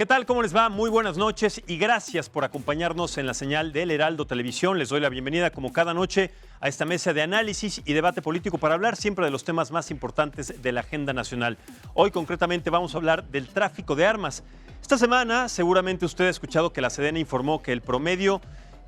¿Qué tal? ¿Cómo les va? Muy buenas noches y gracias por acompañarnos en la señal del Heraldo Televisión. Les doy la bienvenida como cada noche a esta mesa de análisis y debate político para hablar siempre de los temas más importantes de la agenda nacional. Hoy concretamente vamos a hablar del tráfico de armas. Esta semana seguramente usted ha escuchado que la Sedena informó que el promedio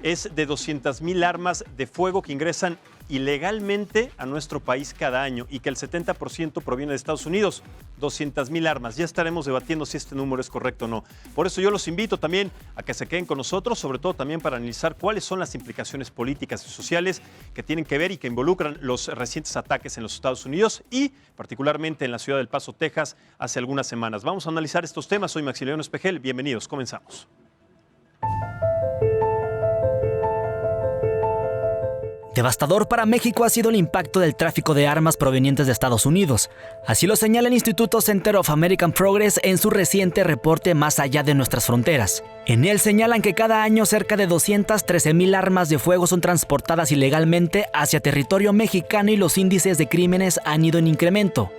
es de 200,000 armas de fuego que ingresan ilegalmente a nuestro país cada año y que el 70% proviene de Estados Unidos. 200,000 armas. Ya estaremos debatiendo si este número es correcto o no. Por eso yo los invito también a que se queden con nosotros, sobre todo también para analizar cuáles son las implicaciones políticas y sociales que tienen que ver y que involucran los recientes ataques en los Estados Unidos y particularmente en la ciudad del Paso, Texas, hace algunas semanas. Vamos a analizar estos temas. Soy Maximiliano Espejel. Bienvenidos. Comenzamos. Devastador para México ha sido el impacto del tráfico de armas provenientes de Estados Unidos. Así lo señala el Instituto Center of American Progress en su reciente reporte Más allá de nuestras fronteras. En él señalan que cada año cerca de 213,000 armas de fuego son transportadas ilegalmente hacia territorio mexicano y los índices de crímenes han ido en incremento.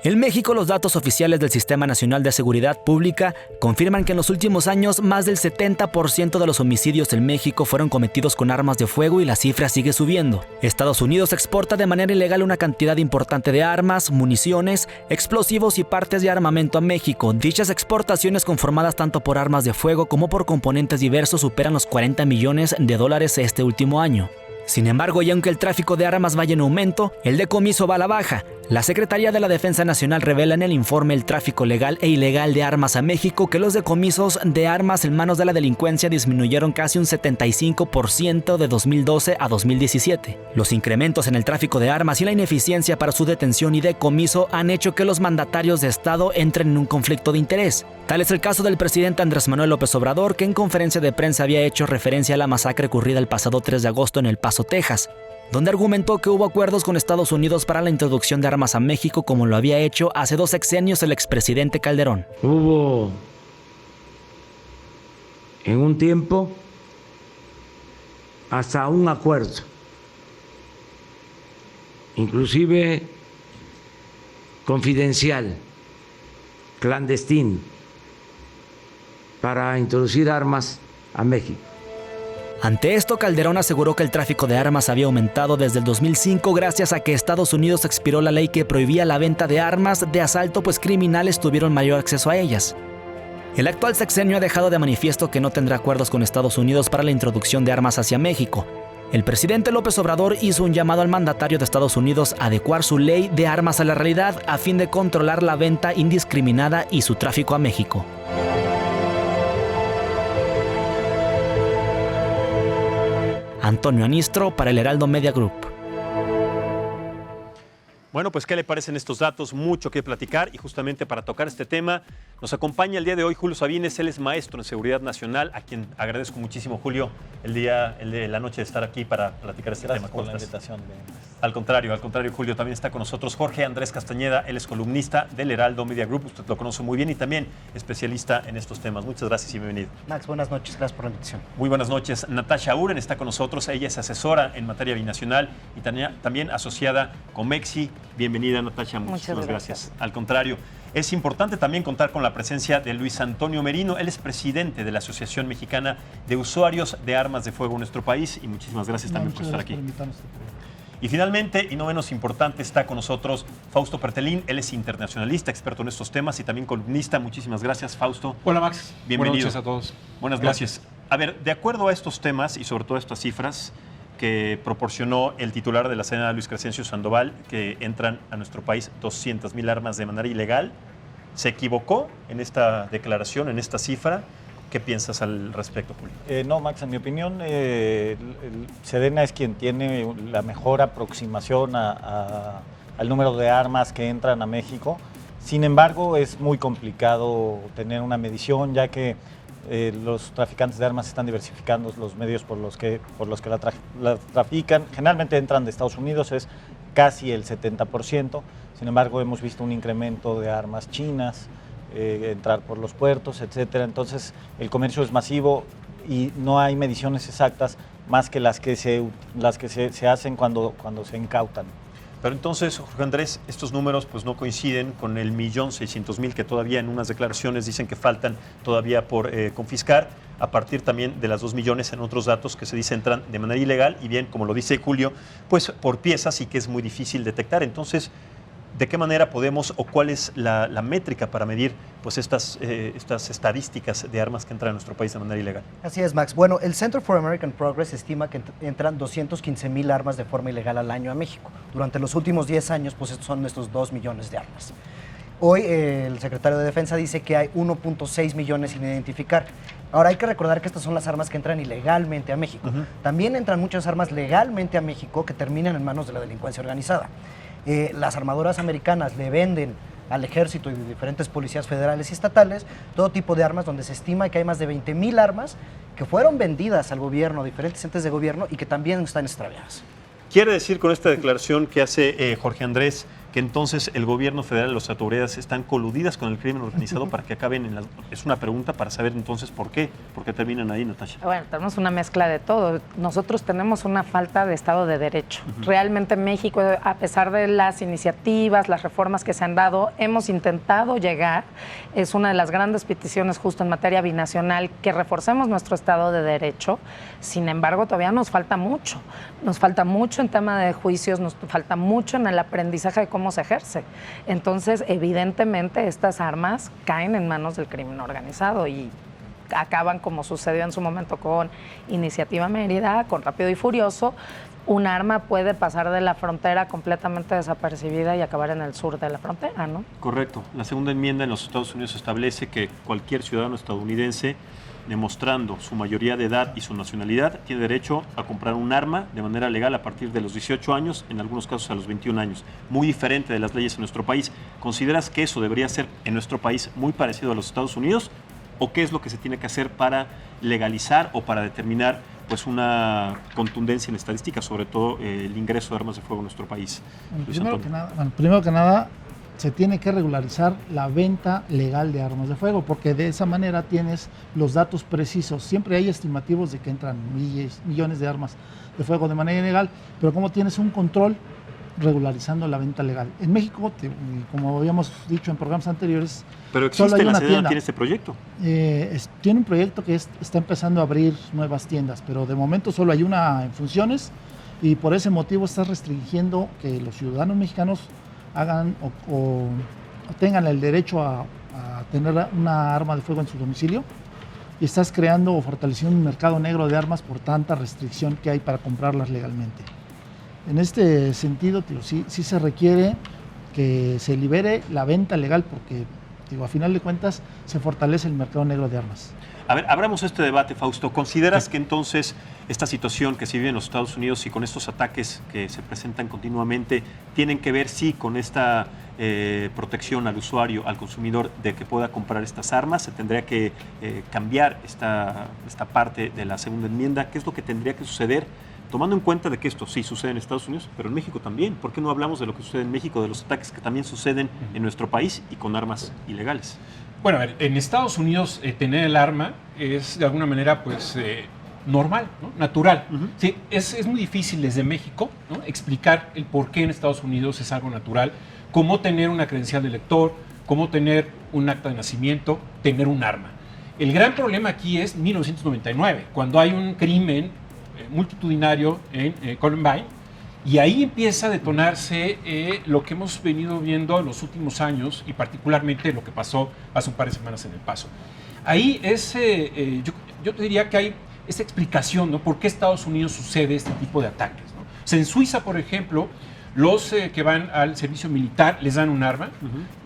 En México, los datos oficiales del Sistema Nacional de Seguridad Pública confirman que en los últimos años más del 70% de los homicidios en México fueron cometidos con armas de fuego y la cifra sigue subiendo. Estados Unidos exporta de manera ilegal una cantidad importante de armas, municiones, explosivos y partes de armamento a México. Dichas exportaciones, conformadas tanto por armas de fuego como por componentes diversos, superan los $40 millones este último año. Sin embargo, y aunque el tráfico de armas vaya en aumento, el decomiso va a la baja. La Secretaría de la Defensa Nacional revela en el informe El tráfico legal e ilegal de armas a México que los decomisos de armas en manos de la delincuencia disminuyeron casi un 75% de 2012 a 2017. Los incrementos en el tráfico de armas y la ineficiencia para su detención y decomiso han hecho que los mandatarios de Estado entren en un conflicto de interés. Tal es el caso del presidente Andrés Manuel López Obrador, que en conferencia de prensa había hecho referencia a la masacre ocurrida el pasado 3 de agosto en El Paso, Texas, donde argumentó que hubo acuerdos con Estados Unidos para la introducción de armas a México, como lo había hecho hace 2 sexenios el expresidente Calderón. Hubo en un tiempo hasta un acuerdo, inclusive confidencial, clandestino, para introducir armas a México. Ante esto, Calderón aseguró que el tráfico de armas había aumentado desde el 2005 gracias a que Estados Unidos expiró la ley que prohibía la venta de armas de asalto, pues criminales tuvieron mayor acceso a ellas. El actual sexenio ha dejado de manifiesto que no tendrá acuerdos con Estados Unidos para la introducción de armas hacia México. El presidente López Obrador hizo un llamado al mandatario de Estados Unidos a adecuar su ley de armas a la realidad a fin de controlar la venta indiscriminada y su tráfico a México. Antonio Anistro para el Heraldo Media Group. Bueno, pues ¿qué le parecen estos datos? Mucho que platicar y justamente para tocar este tema nos acompaña el día de hoy Julio Sabines. Él es maestro en Seguridad Nacional, a quien agradezco muchísimo, Julio, el de la noche de estar aquí para platicar este tema. Gracias por la invitación. Al contrario, Julio, también está con nosotros Jorge Andrés Castañeda. Él es columnista del Heraldo Media Group, usted lo conoce muy bien y también especialista en estos temas. Muchas gracias y bienvenido. Max, buenas noches, gracias por la invitación. Muy buenas noches. Natasha Uren está con nosotros, ella es asesora en materia binacional y también asociada con Mexi. Bienvenida, Natasha, muchísimas gracias. Al contrario, es importante también contar con la presencia de Luis Antonio Merino. Él es presidente de la Asociación Mexicana de Usuarios de Armas de Fuego en nuestro país y muchísimas gracias también por estar aquí. Y finalmente, y no menos importante, está con nosotros Fausto Pertelín. Él es internacionalista, experto en estos temas y también columnista. Muchísimas gracias, Fausto. Hola, Max. Bienvenido. Buenas noches a todos. Buenas gracias. A ver, de acuerdo a estos temas y sobre todo a estas cifras que proporcionó el titular de la Sedena, Luis Crescencio Sandoval, que entran a nuestro país 200,000 armas de manera ilegal, ¿se equivocó en esta declaración, en esta cifra? ¿Qué piensas al respecto, Julio? No, Max, en mi opinión, el Sedena es quien tiene la mejor aproximación al número de armas que entran a México. Sin embargo, es muy complicado tener una medición, ya que los traficantes de armas están diversificando los medios por los que la trafican. Generalmente entran de Estados Unidos, es casi el 70%. Sin embargo, hemos visto un incremento de armas chinas, entrar por los puertos, etcétera. Entonces, el comercio es masivo y no hay mediciones exactas más que las que se hacen cuando se incautan. Pero entonces, Jorge Andrés, estos números pues no coinciden con el 1.600.000 que todavía en unas declaraciones dicen que faltan todavía por confiscar, a partir también de las 2 millones en otros datos que se dice entran de manera ilegal y bien, como lo dice Julio, pues por piezas y que es muy difícil detectar. Entonces, ¿de qué manera podemos o cuál es la métrica para medir pues estas estadísticas de armas que entran a nuestro país de manera ilegal? Así es, Max. Bueno, el Center for American Progress estima que entran 215,000 armas de forma ilegal al año a México. Durante los últimos 10 años, pues estos son nuestros 2 millones de armas. Hoy el secretario de Defensa dice que hay 1.6 millones sin identificar. Ahora hay que recordar que estas son las armas que entran ilegalmente a México. También entran muchas armas legalmente a México que terminan en manos de la delincuencia organizada. Las armadoras americanas le venden al ejército y diferentes policías federales y estatales todo tipo de armas, donde se estima que hay más de 20,000 armas que fueron vendidas al gobierno, a diferentes entes de gobierno y que también están extraviadas. ¿Quiere decir con esta declaración que hace Jorge Andrés que entonces el gobierno federal y las autoridades están coludidas con el crimen organizado para que acaben en las... Es una pregunta para saber entonces por qué terminan ahí, Natasha. Bueno, tenemos una mezcla de todo. Nosotros tenemos una falta de Estado de Derecho. Realmente México, a pesar de las iniciativas, las reformas que se han dado, hemos intentado llegar, es una de las grandes peticiones justo en materia binacional, que reforcemos nuestro Estado de Derecho. Sin embargo, todavía nos falta mucho. Nos falta mucho en tema de juicios, nos falta mucho en el aprendizaje de cómo se ejerce. Entonces, evidentemente, estas armas caen en manos del crimen organizado y acaban, como sucedió en su momento con Iniciativa Mérida, con Rápido y Furioso. Un arma puede pasar de la frontera completamente desapercibida y acabar en el sur de la frontera, ¿no? Correcto. La segunda enmienda en los Estados Unidos establece que cualquier ciudadano estadounidense, demostrando su mayoría de edad y su nacionalidad, tiene derecho a comprar un arma de manera legal a partir de los 18 años, en algunos casos a los 21 años. Muy diferente de las leyes en nuestro país. ¿Consideras que eso debería ser en nuestro país muy parecido a los Estados Unidos? ¿O qué es lo que se tiene que hacer para legalizar o para determinar pues una contundencia en estadística, sobre todo el ingreso de armas de fuego en nuestro país? Primero que nada, se tiene que regularizar la venta legal de armas de fuego, porque de esa manera tienes los datos precisos. Siempre hay estimativos de que entran millones de armas de fuego de manera ilegal, pero como tienes un control regularizando la venta legal. En México, como habíamos dicho en programas anteriores, pero existe, la Sedena tiene este proyecto. Tiene un proyecto que está empezando a abrir nuevas tiendas, pero de momento solo hay una en funciones y por ese motivo está restringiendo que los ciudadanos mexicanos hagan o tengan el derecho a tener una arma de fuego en su domicilio, y estás creando o fortaleciendo un mercado negro de armas por tanta restricción que hay para comprarlas legalmente. En este sentido, sí se requiere que se libere la venta legal porque, a final de cuentas, se fortalece el mercado negro de armas. A ver, abramos este debate, Fausto. ¿Consideras que entonces esta situación que se vive en los Estados Unidos y con estos ataques que se presentan continuamente tienen que ver, sí, con esta protección al usuario, al consumidor, de que pueda comprar estas armas? ¿Se tendría que cambiar esta parte de la segunda enmienda? ¿Qué es lo que tendría que suceder? Tomando en cuenta de que esto sí sucede en Estados Unidos, pero en México también. ¿Por qué no hablamos de lo que sucede en México, de los ataques que también suceden en nuestro país y con armas ilegales? Bueno, a ver, en Estados Unidos tener el arma es de alguna manera pues normal, ¿no? Natural. Sí, es muy difícil desde México, ¿no?, explicar el por qué en Estados Unidos es algo natural, cómo tener una credencial de elector, cómo tener un acta de nacimiento, tener un arma. El gran problema aquí es 1999, cuando hay un crimen multitudinario en Columbine, y ahí empieza a detonarse lo que hemos venido viendo en los últimos años y particularmente lo que pasó hace un par de semanas en El Paso. Ahí yo te diría que hay esta explicación, ¿no?, por qué Estados Unidos sucede este tipo de ataques, ¿no? O sea, en Suiza, por ejemplo, los que van al servicio militar les dan un arma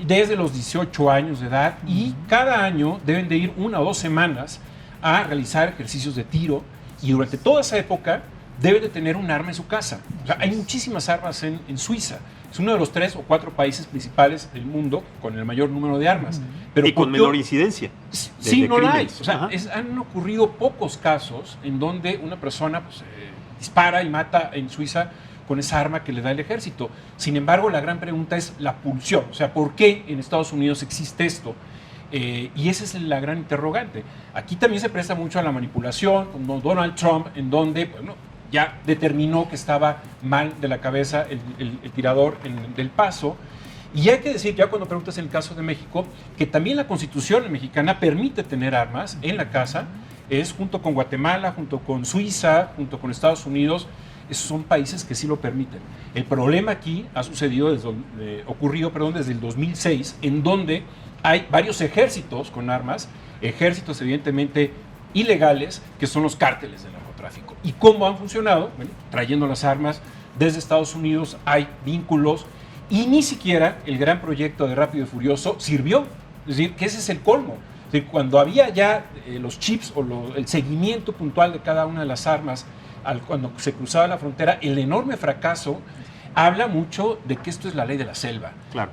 desde los 18 años de edad y cada año deben de ir 1 o 2 semanas a realizar ejercicios de tiro y durante toda esa época debe de tener un arma en su casa. O sea, hay muchísimas armas en Suiza. Es uno de los 3 o 4 países principales del mundo con el mayor número de armas. Pero y con menor incidencia. Sí, no la hay. O sea, han ocurrido pocos casos en donde una persona pues, dispara y mata en Suiza con esa arma que le da el ejército. Sin embargo, la gran pregunta es la pulsión. O sea, ¿por qué en Estados Unidos existe esto? Y esa es la gran interrogante. Aquí también se presta mucho a la manipulación, como Donald Trump, en donde, bueno, ya determinó que estaba mal de la cabeza el tirador del Paso. Y hay que decir, ya cuando preguntas en el caso de México, que también la Constitución mexicana permite tener armas en la casa, es junto con Guatemala, junto con Suiza, junto con Estados Unidos, esos son países que sí lo permiten. El problema aquí ha sucedido ocurrido desde el 2006, en donde hay varios ejércitos con armas, ejércitos evidentemente ilegales, que son los cárteles del narcotráfico. ¿Y cómo han funcionado? Bueno, trayendo las armas desde Estados Unidos, hay vínculos, y ni siquiera el gran proyecto de Rápido y Furioso sirvió. Es decir, que ese es el colmo. Es decir, cuando había ya los chips o el seguimiento puntual de cada una de las armas, cuando se cruzaba la frontera, el enorme fracaso habla mucho de que esto es la ley de la selva. Claro.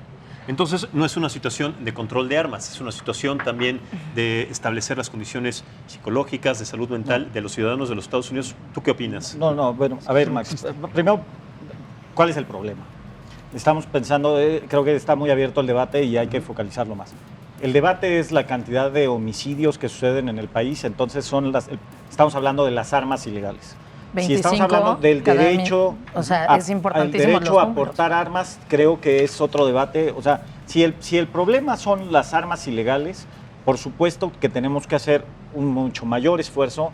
Entonces, no es una situación de control de armas, es una situación también de establecer las condiciones psicológicas, de salud mental de los ciudadanos de los Estados Unidos. ¿Tú qué opinas? No, bueno, a ver, Max, primero, ¿cuál es el problema? Estamos pensando, creo que está muy abierto el debate y hay que focalizarlo más. El debate es la cantidad de homicidios que suceden en el país, entonces estamos hablando de las armas ilegales. 25 si estamos hablando del derecho, o sea, es importantísimo el derecho a portar armas, creo que es otro debate. O sea, si el problema son las armas ilegales, por supuesto que tenemos que hacer un mucho mayor esfuerzo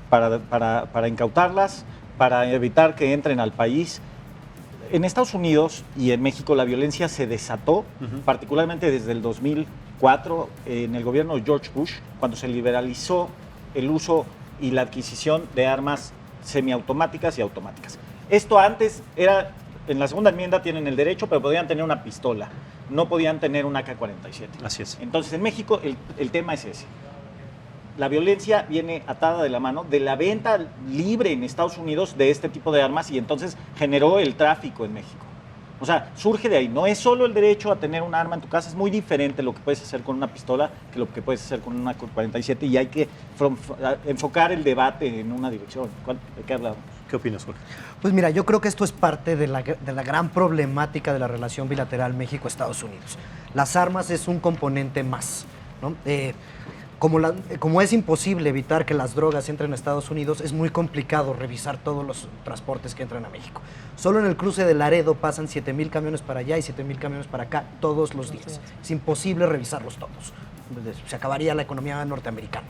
para incautarlas, para evitar que entren al país. En Estados Unidos y en México la violencia se desató, particularmente desde el 2004, en el gobierno de George Bush, cuando se liberalizó el uso y la adquisición de armas semiautomáticas y automáticas. Esto antes era, en la segunda enmienda tienen el derecho, pero podían tener una pistola, no podían tener un AK-47. Así es. Entonces en México el tema es ese. La violencia viene atada de la mano de la venta libre en Estados Unidos de este tipo de armas y entonces generó el tráfico en México. O sea, surge de ahí. No es solo el derecho a tener un arma en tu casa, es muy diferente lo que puedes hacer con una pistola que lo que puedes hacer con una AK-47 y hay que enfocar el debate en una dirección. ¿De qué hablamos? ¿Qué opinas, Jorge? Pues mira, yo creo que esto es parte de la gran problemática de la relación bilateral México-Estados Unidos. Las armas es un componente más, ¿no? Como es imposible evitar que las drogas entren a Estados Unidos, es muy complicado revisar todos los transportes que entran a México. Solo en el cruce de Laredo pasan 7,000 camiones para allá y 7,000 camiones para acá todos los días. Es imposible revisarlos todos. Se acabaría la economía norteamericana.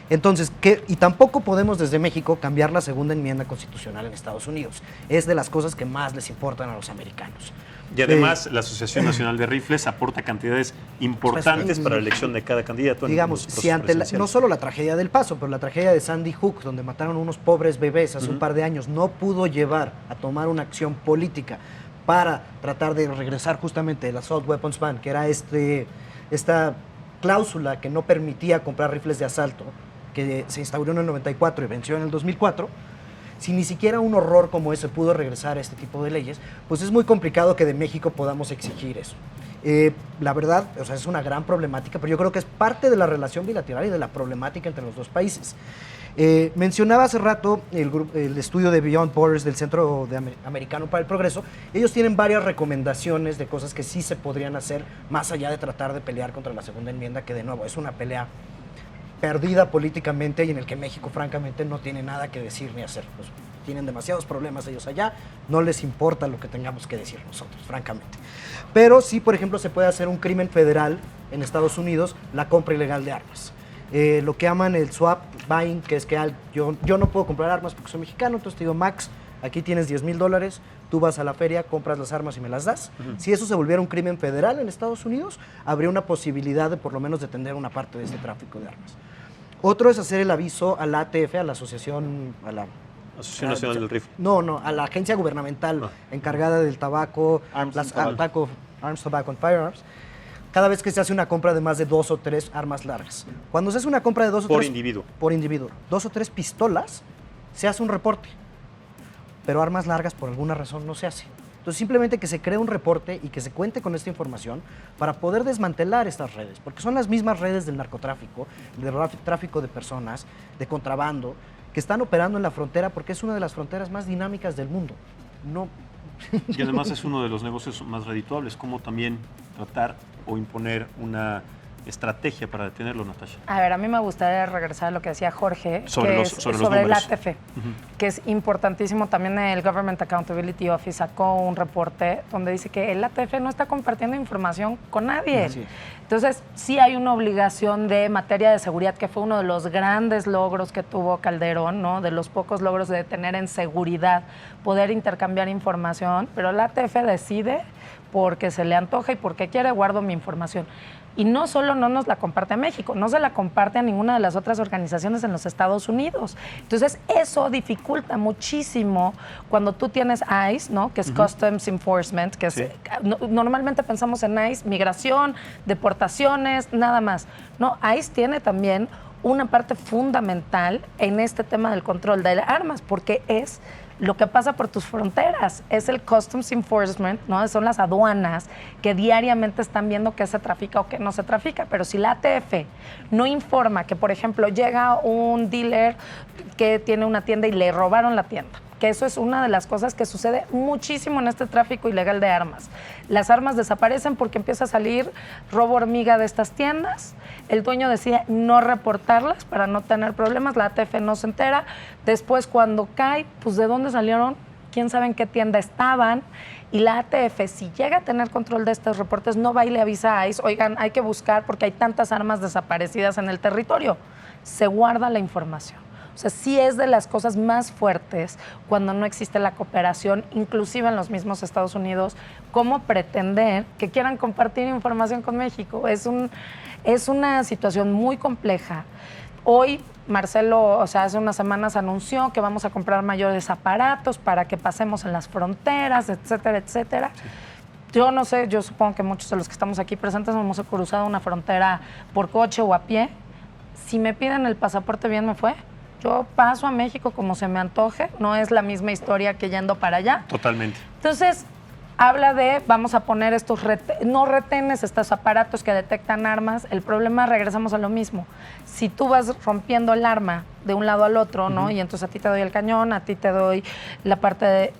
Entonces, y tampoco podemos desde México cambiar la segunda enmienda constitucional en Estados Unidos. Es de las cosas que más les importan a los americanos. Y además, la Asociación Nacional de Rifles aporta cantidades importantes para la elección de cada candidato. Digamos, si ante no solo la tragedia del Paso, pero la tragedia de Sandy Hook, donde mataron a unos pobres bebés hace un par de años, no pudo llevar a tomar una acción política para tratar de regresar justamente el Assault Weapons Ban, que era esta cláusula que no permitía comprar rifles de asalto, que se instauró en el 94 y venció en el 2004, si ni siquiera un horror como ese pudo regresar a este tipo de leyes, pues es muy complicado que de México podamos exigir eso. La verdad, o sea, es una gran problemática, pero yo creo que es parte de la relación bilateral y de la problemática entre los dos países. Mencionaba hace rato el estudio de Beyond Borders del Centro Americano para el Progreso. Ellos tienen varias recomendaciones de cosas que sí se podrían hacer, más allá de tratar de pelear contra la segunda enmienda, que de nuevo es una pelea perdida políticamente y en el que México francamente no tiene nada que decir ni hacer. Pues, tienen demasiados problemas ellos allá, no les importa lo que tengamos que decir nosotros, francamente. Pero sí, por ejemplo, se puede hacer un crimen federal en Estados Unidos, la compra ilegal de armas. Lo que llaman el swap buying, que es que yo no puedo comprar armas porque soy mexicano, entonces te digo, Max, aquí tienes $10,000, tú vas a la feria, compras las armas y me las das. Si eso se volviera un crimen federal en Estados Unidos, habría una posibilidad de por lo menos detener una parte de este tráfico de armas. Otro es hacer el aviso a la ATF, a la Asociación Nacional del Rifle. No, a la agencia gubernamental encargada del tabaco, Arms, Tobacco and Firearms, cada vez que se hace una compra de más de 2 o 3 armas largas. Cuando se hace una compra de 2 o 3... Por individuo. 2 o 3 pistolas, se hace un reporte. Pero armas largas, por alguna razón, no se hace. Entonces, simplemente que se cree un reporte y que se cuente con esta información para poder desmantelar estas redes, porque son las mismas redes del narcotráfico, del tráfico de personas, de contrabando, que están operando en la frontera porque es una de las fronteras más dinámicas del mundo. No. Y además es uno de los negocios más redituables, como también tratar o imponer una estrategia para detenerlo, Natasha? A ver, a mí me gustaría regresar a lo que decía Jorge, sobre el ATF, que es importantísimo. También el Government Accountability Office sacó un reporte donde dice que el ATF no está compartiendo información con nadie. Sí. Entonces, sí hay una obligación de materia de seguridad, que fue uno de los grandes logros que tuvo Calderón, ¿no? De los pocos logros de tener en seguridad, poder intercambiar información, pero el ATF decide porque se le antoja y porque quiere, guardo mi información. Y no solo no nos la comparte a México, no se la comparte a ninguna de las otras organizaciones en los Estados Unidos. Entonces, eso dificulta muchísimo cuando tú tienes ICE, ¿no? Que es Customs Enforcement, que es, normalmente pensamos en ICE, migración, deportaciones, nada más. No, ICE tiene también una parte fundamental en este tema del control de armas, porque es lo que pasa por tus fronteras, es el Customs Enforcement, ¿no? Son las aduanas que diariamente están viendo qué se trafica o qué no se trafica. Pero si la ATF no informa que, por ejemplo, llega un dealer que tiene una tienda y le robaron la tienda, que eso es una de las cosas que sucede muchísimo en este tráfico ilegal de armas. Las armas desaparecen porque empieza a salir robo hormiga de estas tiendas, el dueño decide no reportarlas para no tener problemas, la ATF no se entera, después cuando cae, pues ¿de dónde salieron? ¿Quién sabe en qué tienda estaban? Y la ATF, si llega a tener control de estos reportes, no va y le avisa a ICE, oigan, hay que buscar porque hay tantas armas desaparecidas en el territorio. Se guarda la información. O sea, sí es de las cosas más fuertes cuando no existe la cooperación, inclusive en los mismos Estados Unidos, cómo pretender que quieran compartir información con México. Es una situación muy compleja. Hoy Marcelo, o sea, hace unas semanas anunció que vamos a comprar mayores aparatos para que pasemos en las fronteras, etcétera, etcétera. Sí. Yo no sé, yo supongo que muchos de los que estamos aquí presentes hemos cruzado una frontera por coche o a pie. Si me piden el pasaporte, bien me fue. Yo paso a México como se me antoje, no es la misma historia que yendo para allá. Totalmente. Entonces, habla de, vamos a poner estos no retenes, estos aparatos que detectan armas. El problema, regresamos a lo mismo. Si tú vas rompiendo el arma de un lado al otro, ¿no? Y entonces a ti te doy el cañón, a ti te doy la parte de...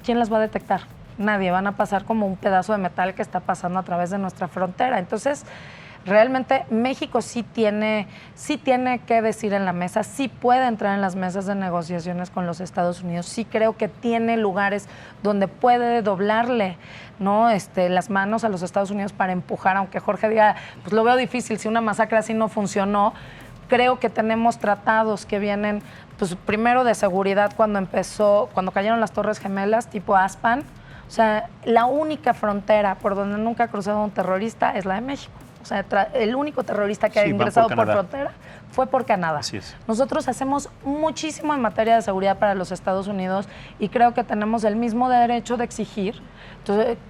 ¿Quién las va a detectar? Nadie. Van a pasar como un pedazo de metal que está pasando a través de nuestra frontera. Entonces, realmente México sí tiene que decir en la mesa, sí puede entrar en las mesas de negociaciones con los Estados Unidos, sí creo que tiene lugares donde puede doblarle, ¿no? Las manos a los Estados Unidos para empujar, aunque Jorge diga, pues lo veo difícil, si una masacre así no funcionó. Creo que tenemos tratados que vienen, pues primero de seguridad cuando cayeron las Torres Gemelas, tipo ASPAN. O sea, la única frontera por donde nunca ha cruzado un terrorista es la de México. O sea, el único terrorista que ha ingresado por frontera fue por Canadá. Así es. Nosotros hacemos muchísimo en materia de seguridad para los Estados Unidos y creo que tenemos el mismo derecho de exigir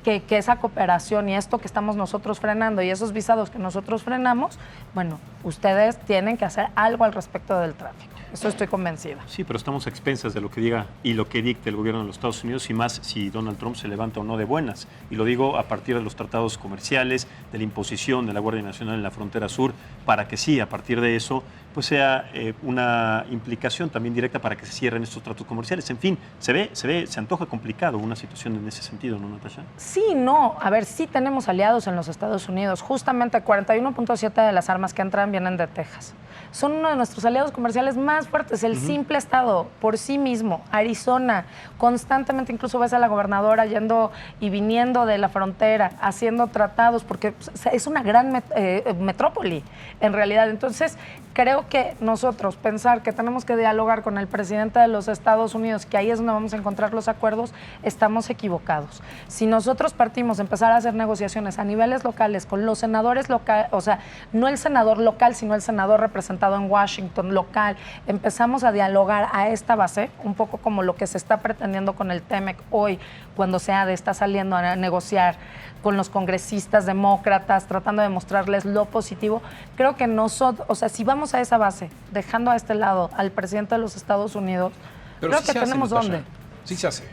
que esa cooperación y esto que estamos nosotros frenando y esos visados que nosotros frenamos, bueno, ustedes tienen que hacer algo al respecto del tráfico. Eso estoy convencida. Sí, pero estamos a expensas de lo que diga y lo que dicte el gobierno de los Estados Unidos y más si Donald Trump se levanta o no de buenas. Y lo digo a partir de los tratados comerciales, de la imposición de la Guardia Nacional en la frontera sur, para que sí, a partir de eso, pues sea una implicación también directa para que se cierren estos tratos comerciales. En fin, se antoja complicado una situación en ese sentido, ¿no, Natasha? Sí, no. A ver, sí tenemos aliados en los Estados Unidos. Justamente 41.7 de las armas que entran vienen de Texas. Son uno de nuestros aliados comerciales más fuertes. El simple estado por sí mismo, Arizona, constantemente incluso ves a la gobernadora yendo y viniendo de la frontera, haciendo tratados, porque es una gran metrópoli en realidad. Entonces, creo que nosotros pensar que tenemos que dialogar con el presidente de los Estados Unidos, que ahí es donde vamos a encontrar los acuerdos, estamos equivocados. Si nosotros partimos a empezar a hacer negociaciones a niveles locales con los senadores locales, o sea, no el senador local, sino el senador representado en Washington local, empezamos a dialogar a esta base, un poco como lo que se está pretendiendo con el TEMEC hoy, cuando SEADE está saliendo a negociar con los congresistas demócratas, tratando de mostrarles lo positivo. Creo que nosotros, o sea, si vamos a esa base, dejando a este lado al presidente de los Estados Unidos, pero creo sí que tenemos hace, dónde. Sí se hace.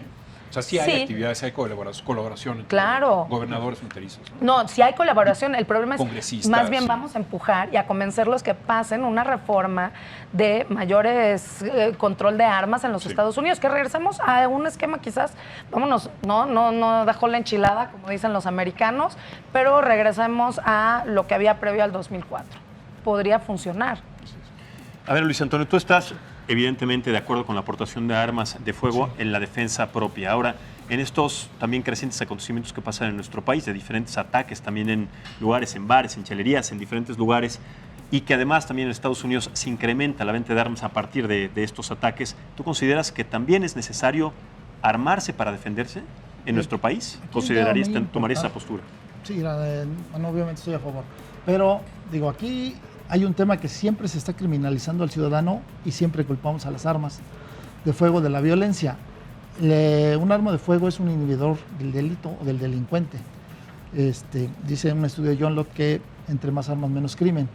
O sea, sí hay Sí. actividades, hay colaboración entre Claro. gobernadores fronterizos. No, si hay colaboración, el problema es Congresistas, más bien sí. vamos a empujar y a convencerlos que pasen una reforma de mayores control de armas en los Sí. Estados Unidos, que regresemos a un esquema quizás, vámonos, no dejó la enchilada, como dicen los americanos, pero regresemos a lo que había previo al 2004. Podría funcionar. A ver, Luis Antonio, tú estás evidentemente de acuerdo con la aportación de armas de fuego en la defensa propia. Ahora, en estos también crecientes acontecimientos que pasan en nuestro país, de diferentes ataques también en lugares, en bares, en chelerías, en diferentes lugares, y que además también en Estados Unidos se incrementa la venta de armas a partir de estos ataques, ¿tú consideras que también es necesario armarse para defenderse en nuestro país? Aquí ¿Considerarías, un tema muy tomarías esa importante. postura? Sí, bueno, obviamente estoy a favor. Pero, digo, aquí hay un tema que siempre se está criminalizando al ciudadano y siempre culpamos a las armas de fuego de la violencia. Un arma de fuego es un inhibidor del delito o del delincuente. Dice en un estudio de John Locke que entre más armas, menos crimen.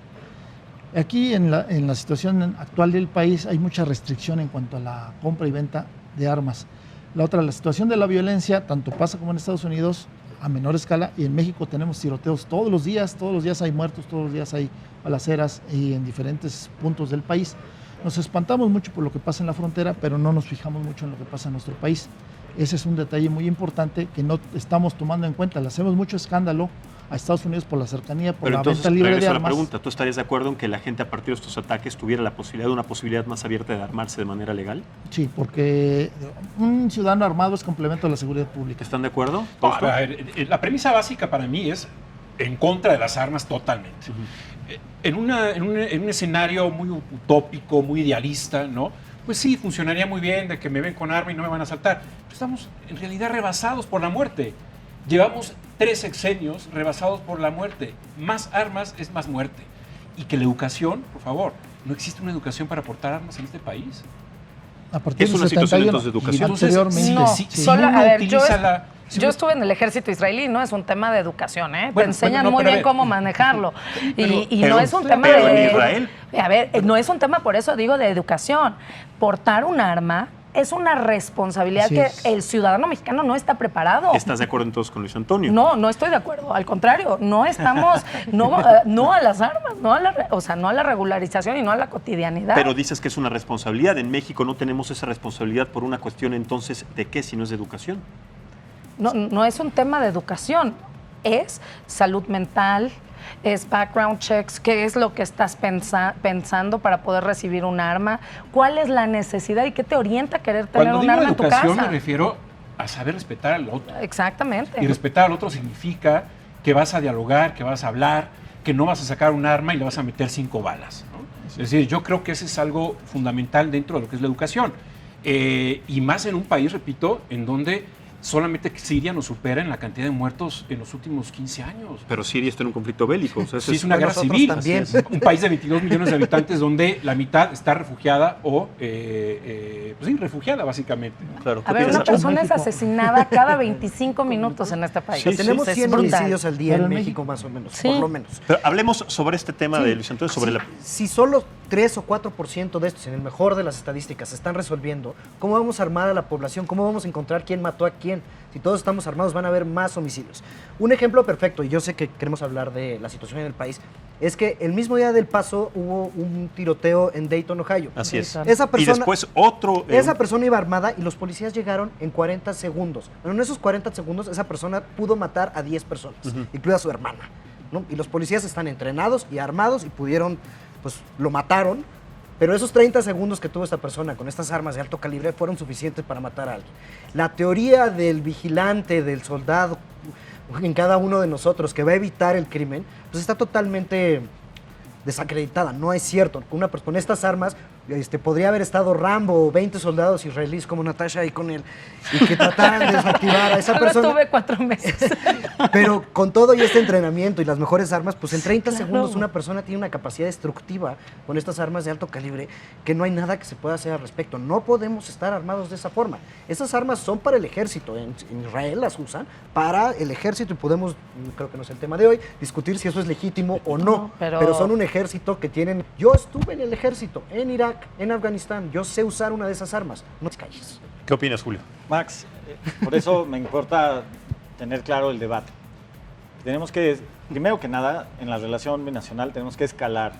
Aquí, en la situación actual del país, hay mucha restricción en cuanto a la compra y venta de armas. La situación de la violencia, tanto pasa como en Estados Unidos, a menor escala, y en México tenemos tiroteos todos los días hay muertos, todos los días hay balaceras y en diferentes puntos del país. Nos espantamos mucho por lo que pasa en la frontera, pero no nos fijamos mucho en lo que pasa en nuestro país. Ese es un detalle muy importante que no estamos tomando en cuenta. Le hacemos mucho escándalo a Estados Unidos por la cercanía, por Pero la entonces, venta libre de regreso a la armas. pregunta, ¿tú estarías de acuerdo en que la gente a partir de estos ataques tuviera una posibilidad más abierta de armarse de manera legal? Sí, porque un ciudadano armado es complemento de la seguridad pública. ¿Están de acuerdo? No, a ver, la premisa básica para mí es en contra de las armas totalmente. En un escenario muy utópico, muy idealista, ¿no? Pues sí, funcionaría muy bien de que me ven con arma y no me van a asaltar. Pero estamos en realidad rebasados por la muerte. Llevamos 3 sexenios rebasados por la muerte. Más armas es más muerte. Y que la educación, por favor, no existe una educación para portar armas en este país. A partir Es del una situación 71, entonces de educación. anteriormente. No, si solo, uno a ver, utiliza yo estuve en el ejército israelí, no es un tema de educación, ¿eh? Bueno, Te enseñan no, muy pero a bien ver. cómo manejarlo. Y Pero- no es un tema pero de... en Israel. A ver, no es un tema, por eso digo, de educación. Portar un arma es una responsabilidad Así que es. el ciudadano mexicano no está preparado. ¿Estás de acuerdo entonces con Luis Antonio? No estoy de acuerdo. Al contrario, no estamos, no a las armas, no a la regularización y no a la cotidianidad. Pero dices que es una responsabilidad. En México no tenemos esa responsabilidad por una cuestión entonces de qué, si no es de educación. No es un tema de educación, es salud mental, es background checks, qué es lo que estás pensando para poder recibir un arma, cuál es la necesidad y qué te orienta a querer tener Cuando un digo arma en tu educación casa. me refiero a saber respetar al otro. Exactamente. Y respetar al otro significa que vas a dialogar, que vas a hablar, que no vas a sacar un arma y le vas a meter 5 balas, ¿no? Es decir, yo creo que ese es algo fundamental dentro de lo que es la educación. Y más en un país, repito, en donde solamente Siria nos supera en la cantidad de muertos en los últimos 15 años. Pero Siria está en un conflicto bélico. O sea, Sí, es una guerra nosotros civil. también. Así es. Un país de 22 millones de habitantes donde la mitad está refugiada o, pues sí, refugiada básicamente. Claro. A ver, una piensas? persona es México. asesinada cada 25 minutos en este país. Sí, Tenemos Es 100 brutal. homicidios al día Pero en en México, México- más o menos, Sí. por lo menos. Pero hablemos sobre este tema de Luis Antonio, sobre Si solo 3 o 4% de estos, en el mejor de las estadísticas, se están resolviendo, ¿cómo vamos a armar a la población? ¿Cómo vamos a encontrar quién mató a quién? Si todos estamos armados, van a haber más homicidios. Un ejemplo perfecto, y yo sé que queremos hablar de la situación en el país, es que el mismo día del paso hubo un tiroteo en Dayton, Ohio. Así es. Esa Y persona, después otro... esa persona iba armada y los policías llegaron en 40 segundos. Pero en esos 40 segundos esa persona pudo matar a 10 personas, incluida su hermana, ¿no? Y los policías están entrenados y armados y pudieron, pues lo mataron. Pero esos 30 segundos que tuvo esta persona con estas armas de alto calibre fueron suficientes para matar a alguien. La teoría del vigilante, del soldado en cada uno de nosotros que va a evitar el crimen, pues está totalmente desacreditada. No es cierto. Con estas armas podría haber estado Rambo o 20 soldados israelíes como Natasha y con él y que trataran de desactivar a esa Solo persona. tuve 4 meses. Pero con todo y este entrenamiento y las mejores armas, pues en 30 claro. segundos una persona tiene una capacidad destructiva con estas armas de alto calibre que no hay nada que se pueda hacer al respecto. No podemos estar armados de esa forma. Esas armas son para el ejército. En Israel las usan para el ejército y podemos, creo que no es el tema de hoy, discutir si eso es legítimo o no. No, pero son un ejército que tienen... Yo estuve en el ejército, en Irak, en Afganistán. Yo sé usar una de esas armas. No te calles. ¿Qué opinas, Julio? Max, por eso me importa tener claro el debate. Tenemos que, primero que nada, en la relación binacional tenemos que escalar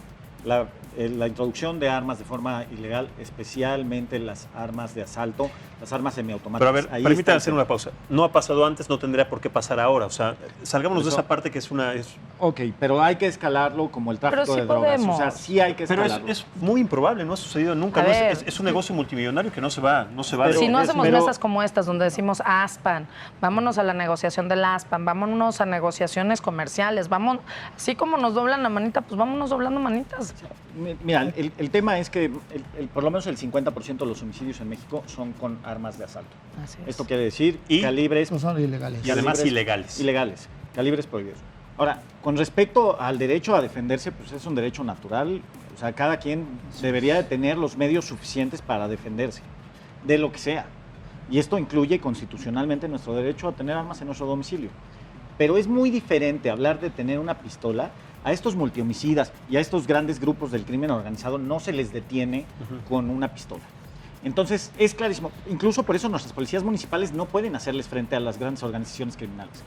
la introducción de armas de forma ilegal, especialmente las armas de asalto, las armas semiautomáticas. Pero a ver, permítame hacer una pausa. No ha pasado antes, no tendría por qué pasar ahora. O sea, salgámonos de esa parte que es una... Ok, pero hay que escalarlo como el tráfico de drogas. O sea, sí hay que escalarlo. Pero es muy improbable, no ha sucedido nunca. No es un negocio multimillonario que no se va pero, si no hacemos mesas como estas, donde decimos ASPAN, vámonos a la negociación del ASPAN, vámonos a negociaciones comerciales, así como nos doblan la manita, pues vámonos doblando manitas. Mira, el tema es que por lo menos el 50% de los homicidios en México son con armas de asalto. Esto quiere decir calibres... No son ilegales. Y además ilegales. Ilegales, calibres prohibidos. Ahora, con respecto al derecho a defenderse, pues es un derecho natural. O sea, cada quien debería de tener los medios suficientes para defenderse, de lo que sea. Y esto incluye constitucionalmente nuestro derecho a tener armas en nuestro domicilio. Pero es muy diferente hablar de tener una pistola. A estos multihomicidas y a estos grandes grupos del crimen organizado no se les detiene con una pistola. Entonces, es clarísimo. Incluso por eso nuestras policías municipales no pueden hacerles frente a las grandes organizaciones criminales.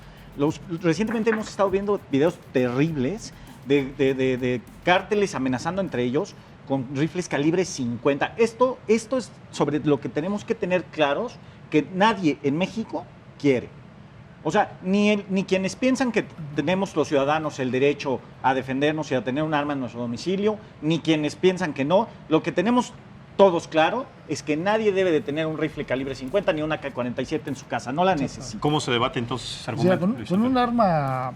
Recientemente hemos estado viendo videos terribles de cárteles amenazando entre ellos con rifles calibre 50. Esto es sobre lo que tenemos que tener claros que nadie en México quiere. O sea, ni quienes piensan que tenemos los ciudadanos el derecho a defendernos y a tener un arma en nuestro domicilio, ni quienes piensan que no. Lo que tenemos todos claro es que nadie debe de tener un rifle calibre 50 ni una AK-47 en su casa. No la necesita. ¿Cómo se debate entonces ese argumento? O sea, con un arma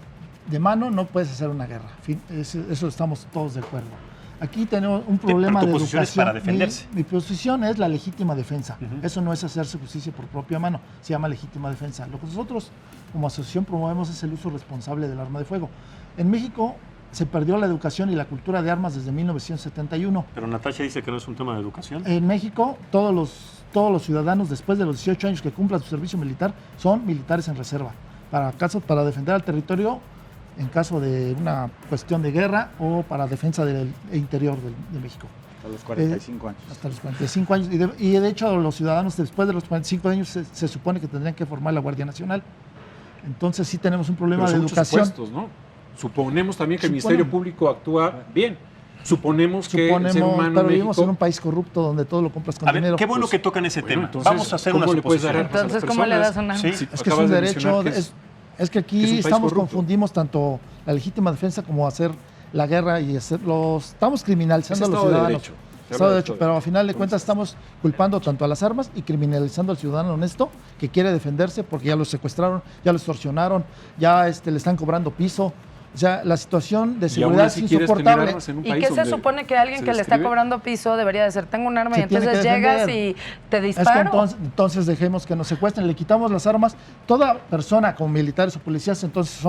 de mano no puedes hacer una guerra. Eso estamos todos de acuerdo. Aquí tenemos un problema de educación. Tu posición es para defenderse. Mi posición es la legítima defensa. Eso no es hacerse justicia por propia mano, se llama legítima defensa. Lo que nosotros como asociación promovemos es el uso responsable del arma de fuego. En México se perdió la educación y la cultura de armas desde 1971. Pero Natasha dice que no es un tema de educación. En México todos los ciudadanos después de los 18 años que cumplan su servicio militar son militares en reserva para defender al territorio en caso de una cuestión de guerra o para defensa del interior de México. Hasta los 45 años. Hasta los 45 años. Y de hecho los ciudadanos después de los 45 años se supone que tendrían que formar la Guardia Nacional. Entonces sí tenemos un problema de educación. Supuestos, ¿no? Suponemos también que el Ministerio Público actúa bien. Suponemos que el ser humano pero en vivimos México... en un país corrupto donde todo lo compras con dinero. Qué bueno que tocan ese tema. Entonces, vamos a hacer una suposición. Entonces, ¿cómo le das una? Sí, es que es un derecho... Es que aquí confundimos tanto la legítima defensa como hacer la guerra y estamos criminalizando a los ciudadanos. Estado de Derecho, pero al final de cuentas estamos culpando tanto a las armas y criminalizando al ciudadano honesto que quiere defenderse porque ya lo secuestraron, ya lo extorsionaron, ya le están cobrando piso. O sea, la situación de seguridad es insoportable. ¿Y qué se supone que alguien que le está cobrando piso debería de ser? Tengo un arma y entonces llegas y te disparo. Es que entonces dejemos que nos secuestren, le quitamos las armas. Toda persona como militares o policías entonces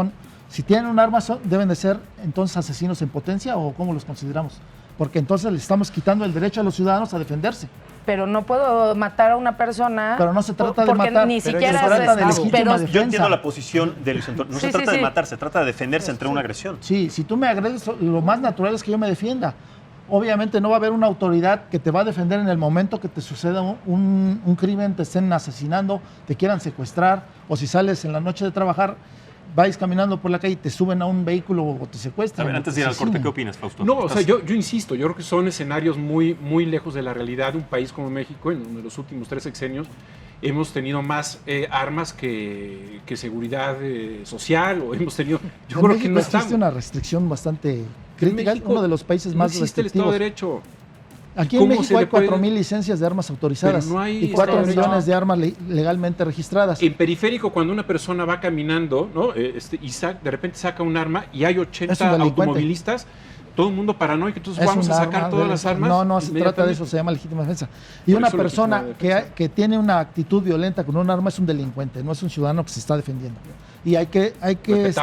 si tienen un arma deben de ser entonces asesinos en potencia o ¿cómo los consideramos? Porque entonces le estamos quitando el derecho a los ciudadanos a defenderse. Pero no puedo matar a una persona. Pero no se trata de matar. Ni siquiera se trata de legítima defensa. Yo entiendo la posición de Luis Antonio. No se trata de matar, se trata de defenderse ante una agresión. Sí, si tú me agredes, lo más natural es que yo me defienda. Obviamente no va a haber una autoridad que te va a defender en el momento que te suceda un crimen, te estén asesinando, te quieran secuestrar, o si sales en la noche de trabajar, vais caminando por la calle y te suben a un vehículo o te secuestran. A ver, antes de ir al corte, ¿qué opinas, Fausto? No, o sea, yo insisto, yo creo que son escenarios muy, muy lejos de la realidad. Un país como México, en los últimos 3 sexenios, hemos tenido más armas que seguridad social, o hemos tenido... Yo creo que no existe una restricción bastante crítica, uno de los países más restrictivos. No existe el Estado de Derecho. Aquí en México hay 4,000 licencias de armas autorizadas y 4 millones de armas legalmente registradas. En periférico, cuando una persona va caminando, ¿no? Y de repente saca un arma y hay 80 automovilistas, todo el mundo paranoico, entonces vamos a sacar todas las armas. No se trata de eso, se llama legítima defensa. Y una persona que tiene una actitud violenta con un arma es un delincuente, no es un ciudadano que se está defendiendo. Y hay que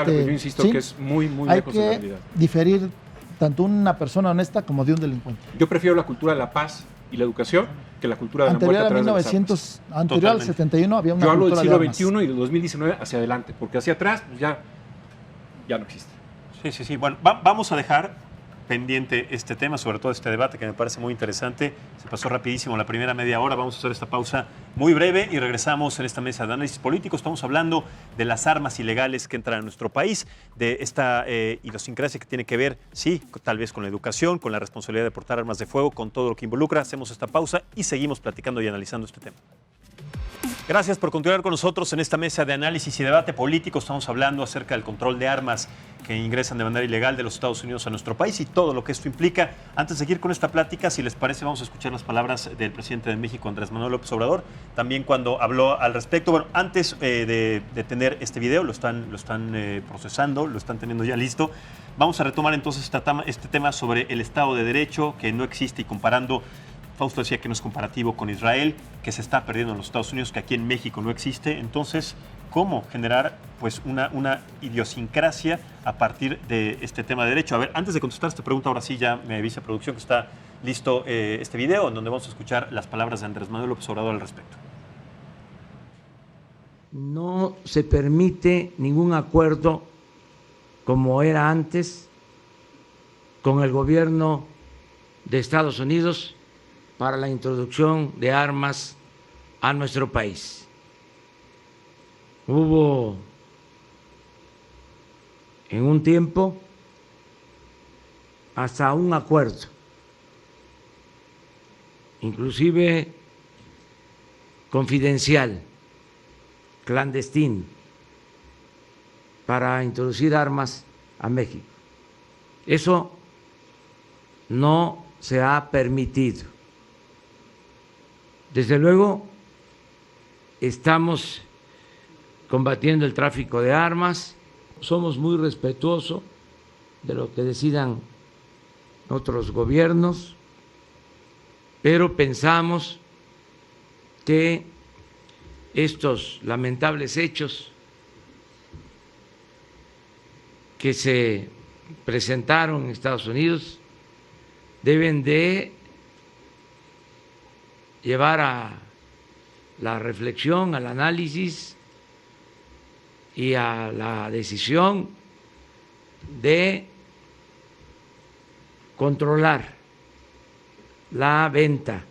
yo insisto que es muy, muy lejos de la realidad. Diferir tanto una persona honesta como de un delincuente. Yo prefiero la cultura de la paz y la educación que la cultura de la muerte a través de las armas. Anterior al 71 había una cultura de armas. Yo hablo del siglo XXI y del 2019 hacia adelante, porque hacia atrás pues ya no existe. Sí. Bueno, vamos a dejar pendiente este tema, sobre todo este debate que me parece muy interesante. Se pasó rapidísimo la primera media hora. Vamos a hacer esta pausa muy breve y regresamos en esta mesa de análisis político. Estamos hablando de las armas ilegales que entran a nuestro país, de esta idiosincrasia que tiene que ver, sí, tal vez con la educación, con la responsabilidad de portar armas de fuego, con todo lo que involucra. Hacemos esta pausa y seguimos platicando y analizando este tema. Gracias por continuar con nosotros en esta mesa de análisis y debate político. Estamos hablando acerca del control de armas que ingresan de manera ilegal de los Estados Unidos a nuestro país y todo lo que esto implica. Antes de seguir con esta plática, si les parece, vamos a escuchar las palabras del presidente de México, Andrés Manuel López Obrador, también cuando habló al respecto. Bueno, antes de tener este video, lo están procesando, lo están teniendo ya listo. Vamos a retomar entonces este tema sobre el Estado de Derecho, que no existe, y comparando. Fausto decía que no es comparativo con Israel, que se está perdiendo en los Estados Unidos, que aquí en México no existe. Entonces, ¿cómo generar pues una idiosincrasia a partir de este tema de derecho? A ver, antes de contestar esta pregunta, ahora sí ya me avisa producción que está listo este video en donde vamos a escuchar las palabras de Andrés Manuel López Obrador al respecto. No se permite ningún acuerdo como era antes con el gobierno de Estados Unidos para la introducción de armas a nuestro país. Hubo en un tiempo hasta un acuerdo, inclusive confidencial, clandestino, para introducir armas a México. Eso no se ha permitido. Desde luego, estamos combatiendo el tráfico de armas, somos muy respetuosos de lo que decidan otros gobiernos, pero pensamos que estos lamentables hechos que se presentaron en Estados Unidos deben de llevar a la reflexión, al análisis y a la decisión de controlar la venta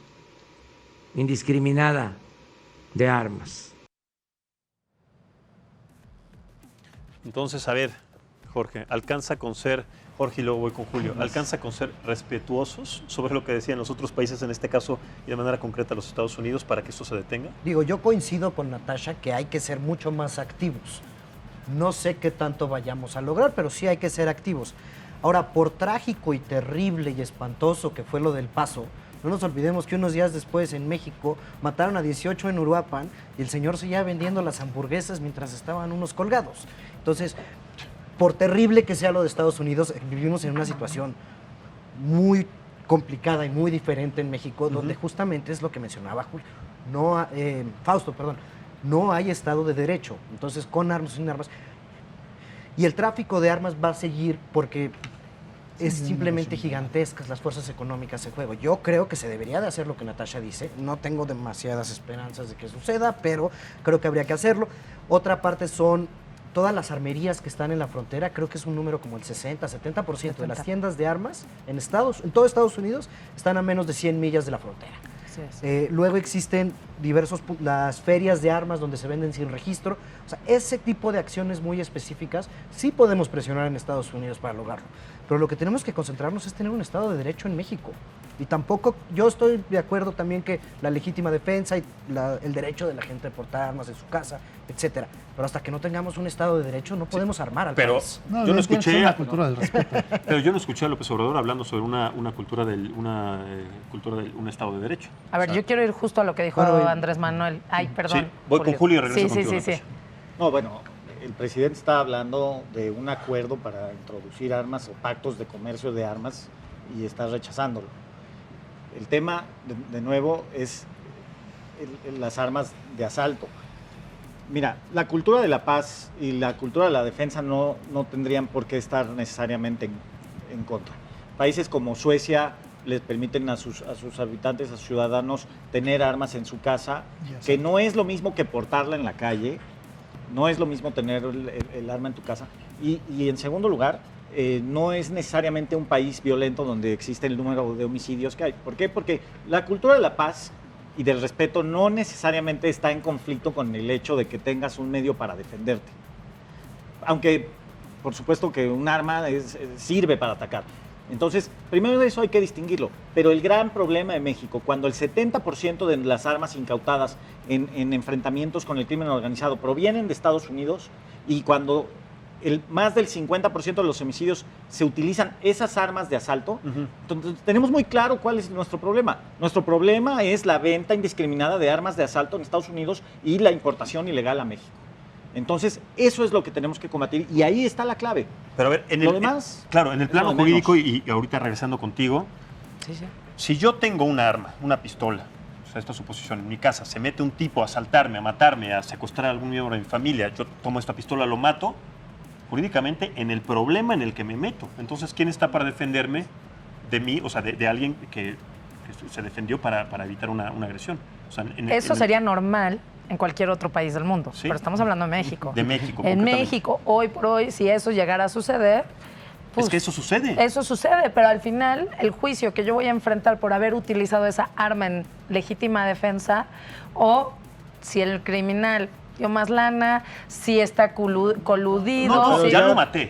indiscriminada de armas. Entonces, a ver, Jorge, alcanza con ser, Jorge, y luego voy con Julio, alcanza con ser respetuosos sobre lo que decían los otros países, en este caso, y de manera concreta los Estados Unidos, para que esto se detenga. Digo, yo coincido con Natasha que hay que ser mucho más activos. No sé qué tanto vayamos a lograr, pero sí hay que ser activos. Ahora, por trágico y terrible y espantoso que fue lo del Paso, no nos olvidemos que unos días después en México mataron a 18 en Uruapan y el señor seguía vendiendo las hamburguesas mientras estaban unos colgados. Entonces, por terrible que sea lo de Estados Unidos, vivimos en una situación muy complicada y muy diferente en México, donde justamente es lo que mencionaba Julio. Fausto, perdón. No hay Estado de Derecho. Entonces, con armas, sin armas. Y el tráfico de armas va a seguir porque es simplemente gigantescas las fuerzas económicas en juego. Yo creo que se debería de hacer lo que Natasha dice. No tengo demasiadas esperanzas de que suceda, pero creo que habría que hacerlo. Otra parte son todas las armerías que están en la frontera. Creo que es un número como el 60-70% de las tiendas de armas en todo Estados Unidos están a menos de 100 millas de la frontera. Luego existen las ferias de armas donde se venden sin registro. O sea, ese tipo de acciones muy específicas sí podemos presionar en Estados Unidos para lograrlo. Pero lo que tenemos que concentrarnos es tener un Estado de Derecho en México. Y tampoco, yo estoy de acuerdo también que la legítima defensa y el derecho de la gente de portar armas en su casa, etcétera. Pero hasta que no tengamos un Estado de Derecho no podemos armar al país. No, yo no escuché una cultura del respeto. Pero yo no escuché a López Obrador hablando sobre una cultura del un Estado de Derecho. A ver, yo quiero ir justo a lo que dijo Andrés Manuel. Ay, perdón. Sí, voy con Julio y regreso contigo. Sí. No, bueno, el presidente está hablando de un acuerdo para introducir armas o pactos de comercio de armas y está rechazándolo. El tema, de nuevo, es las armas de asalto. Mira, la cultura de la paz y la cultura de la defensa no tendrían por qué estar necesariamente en contra. Países como Suecia les permiten a sus habitantes, a sus ciudadanos, tener armas en su casa, que no es lo mismo que portarla en la calle, no es lo mismo tener el arma en tu casa. Y en segundo lugar, no es necesariamente un país violento donde existe el número de homicidios que hay. ¿Por qué? Porque la cultura de la paz y del respeto no necesariamente está en conflicto con el hecho de que tengas un medio para defenderte. Aunque, por supuesto que un arma sirve para atacar. Entonces, primero de eso hay que distinguirlo. Pero el gran problema de México, cuando el 70% de las armas incautadas en enfrentamientos con el crimen organizado provienen de Estados Unidos y cuando más del 50% de los homicidios se utilizan esas armas de asalto, entonces tenemos muy claro cuál es nuestro problema. Nuestro problema es la venta indiscriminada de armas de asalto en Estados Unidos y la importación ilegal a México. Entonces, eso es lo que tenemos que combatir y ahí está la clave. Pero a ver, en el plano jurídico, y ahorita regresando contigo, si yo tengo una arma, una pistola, o sea, esta suposición, en mi casa, se mete un tipo a asaltarme, a matarme, a secuestrar a algún miembro de mi familia, yo tomo esta pistola, lo mato, jurídicamente en el problema en el que me meto. Entonces, ¿quién está para defenderme de mí, o sea, de alguien que se defendió para evitar una agresión? O sea, eso sería normal en cualquier otro país del mundo, ¿sí? Pero estamos hablando de México. De México. En México, hoy por hoy, si eso llegara a suceder... Pues, es que eso sucede. Eso sucede, pero al final el juicio que yo voy a enfrentar por haber utilizado esa arma en legítima defensa, o si el criminal dio más lana, si está coludido. No, si ya lo maté.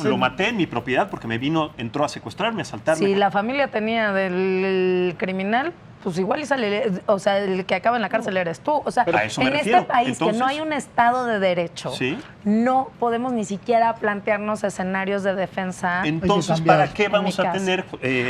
Lo maté en mi propiedad porque entró a secuestrarme, a asaltarme. Si la familia tenía del criminal, pues igual y sale, o sea, el que acaba en la cárcel eres tú. O sea, en este país que no hay un Estado de Derecho, no podemos ni siquiera plantearnos escenarios de defensa. Entonces, ¿para qué vamos a tener...?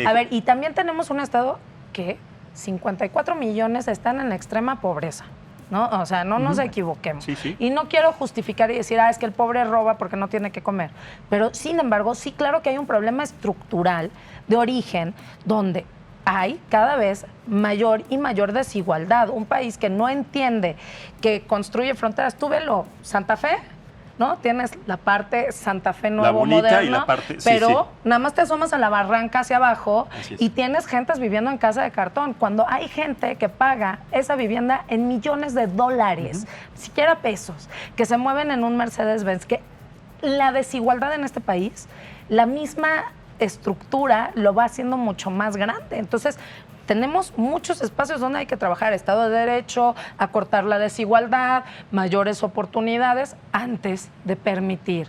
A ver, y también tenemos un Estado que 54 millones están en extrema pobreza. ¿No? O sea, no nos equivoquemos. Y no quiero justificar y decir, es que el pobre roba porque no tiene que comer. Pero, sin embargo, sí, claro que hay un problema estructural de origen donde hay cada vez mayor y mayor desigualdad. Un país que no entiende que construye fronteras. Tú velo, Santa Fe, ¿no? Tienes la parte Santa Fe nuevo, moderno, y la parte, pero nada más te asomas a la barranca hacia abajo y tienes gentes viviendo en casa de cartón, cuando hay gente que paga esa vivienda en millones de dólares, ni siquiera pesos, que se mueven en un Mercedes-Benz, que la desigualdad en este país, la misma estructura lo va haciendo mucho más grande. Entonces, tenemos muchos espacios donde hay que trabajar, Estado de Derecho, acortar la desigualdad, mayores oportunidades, antes de permitir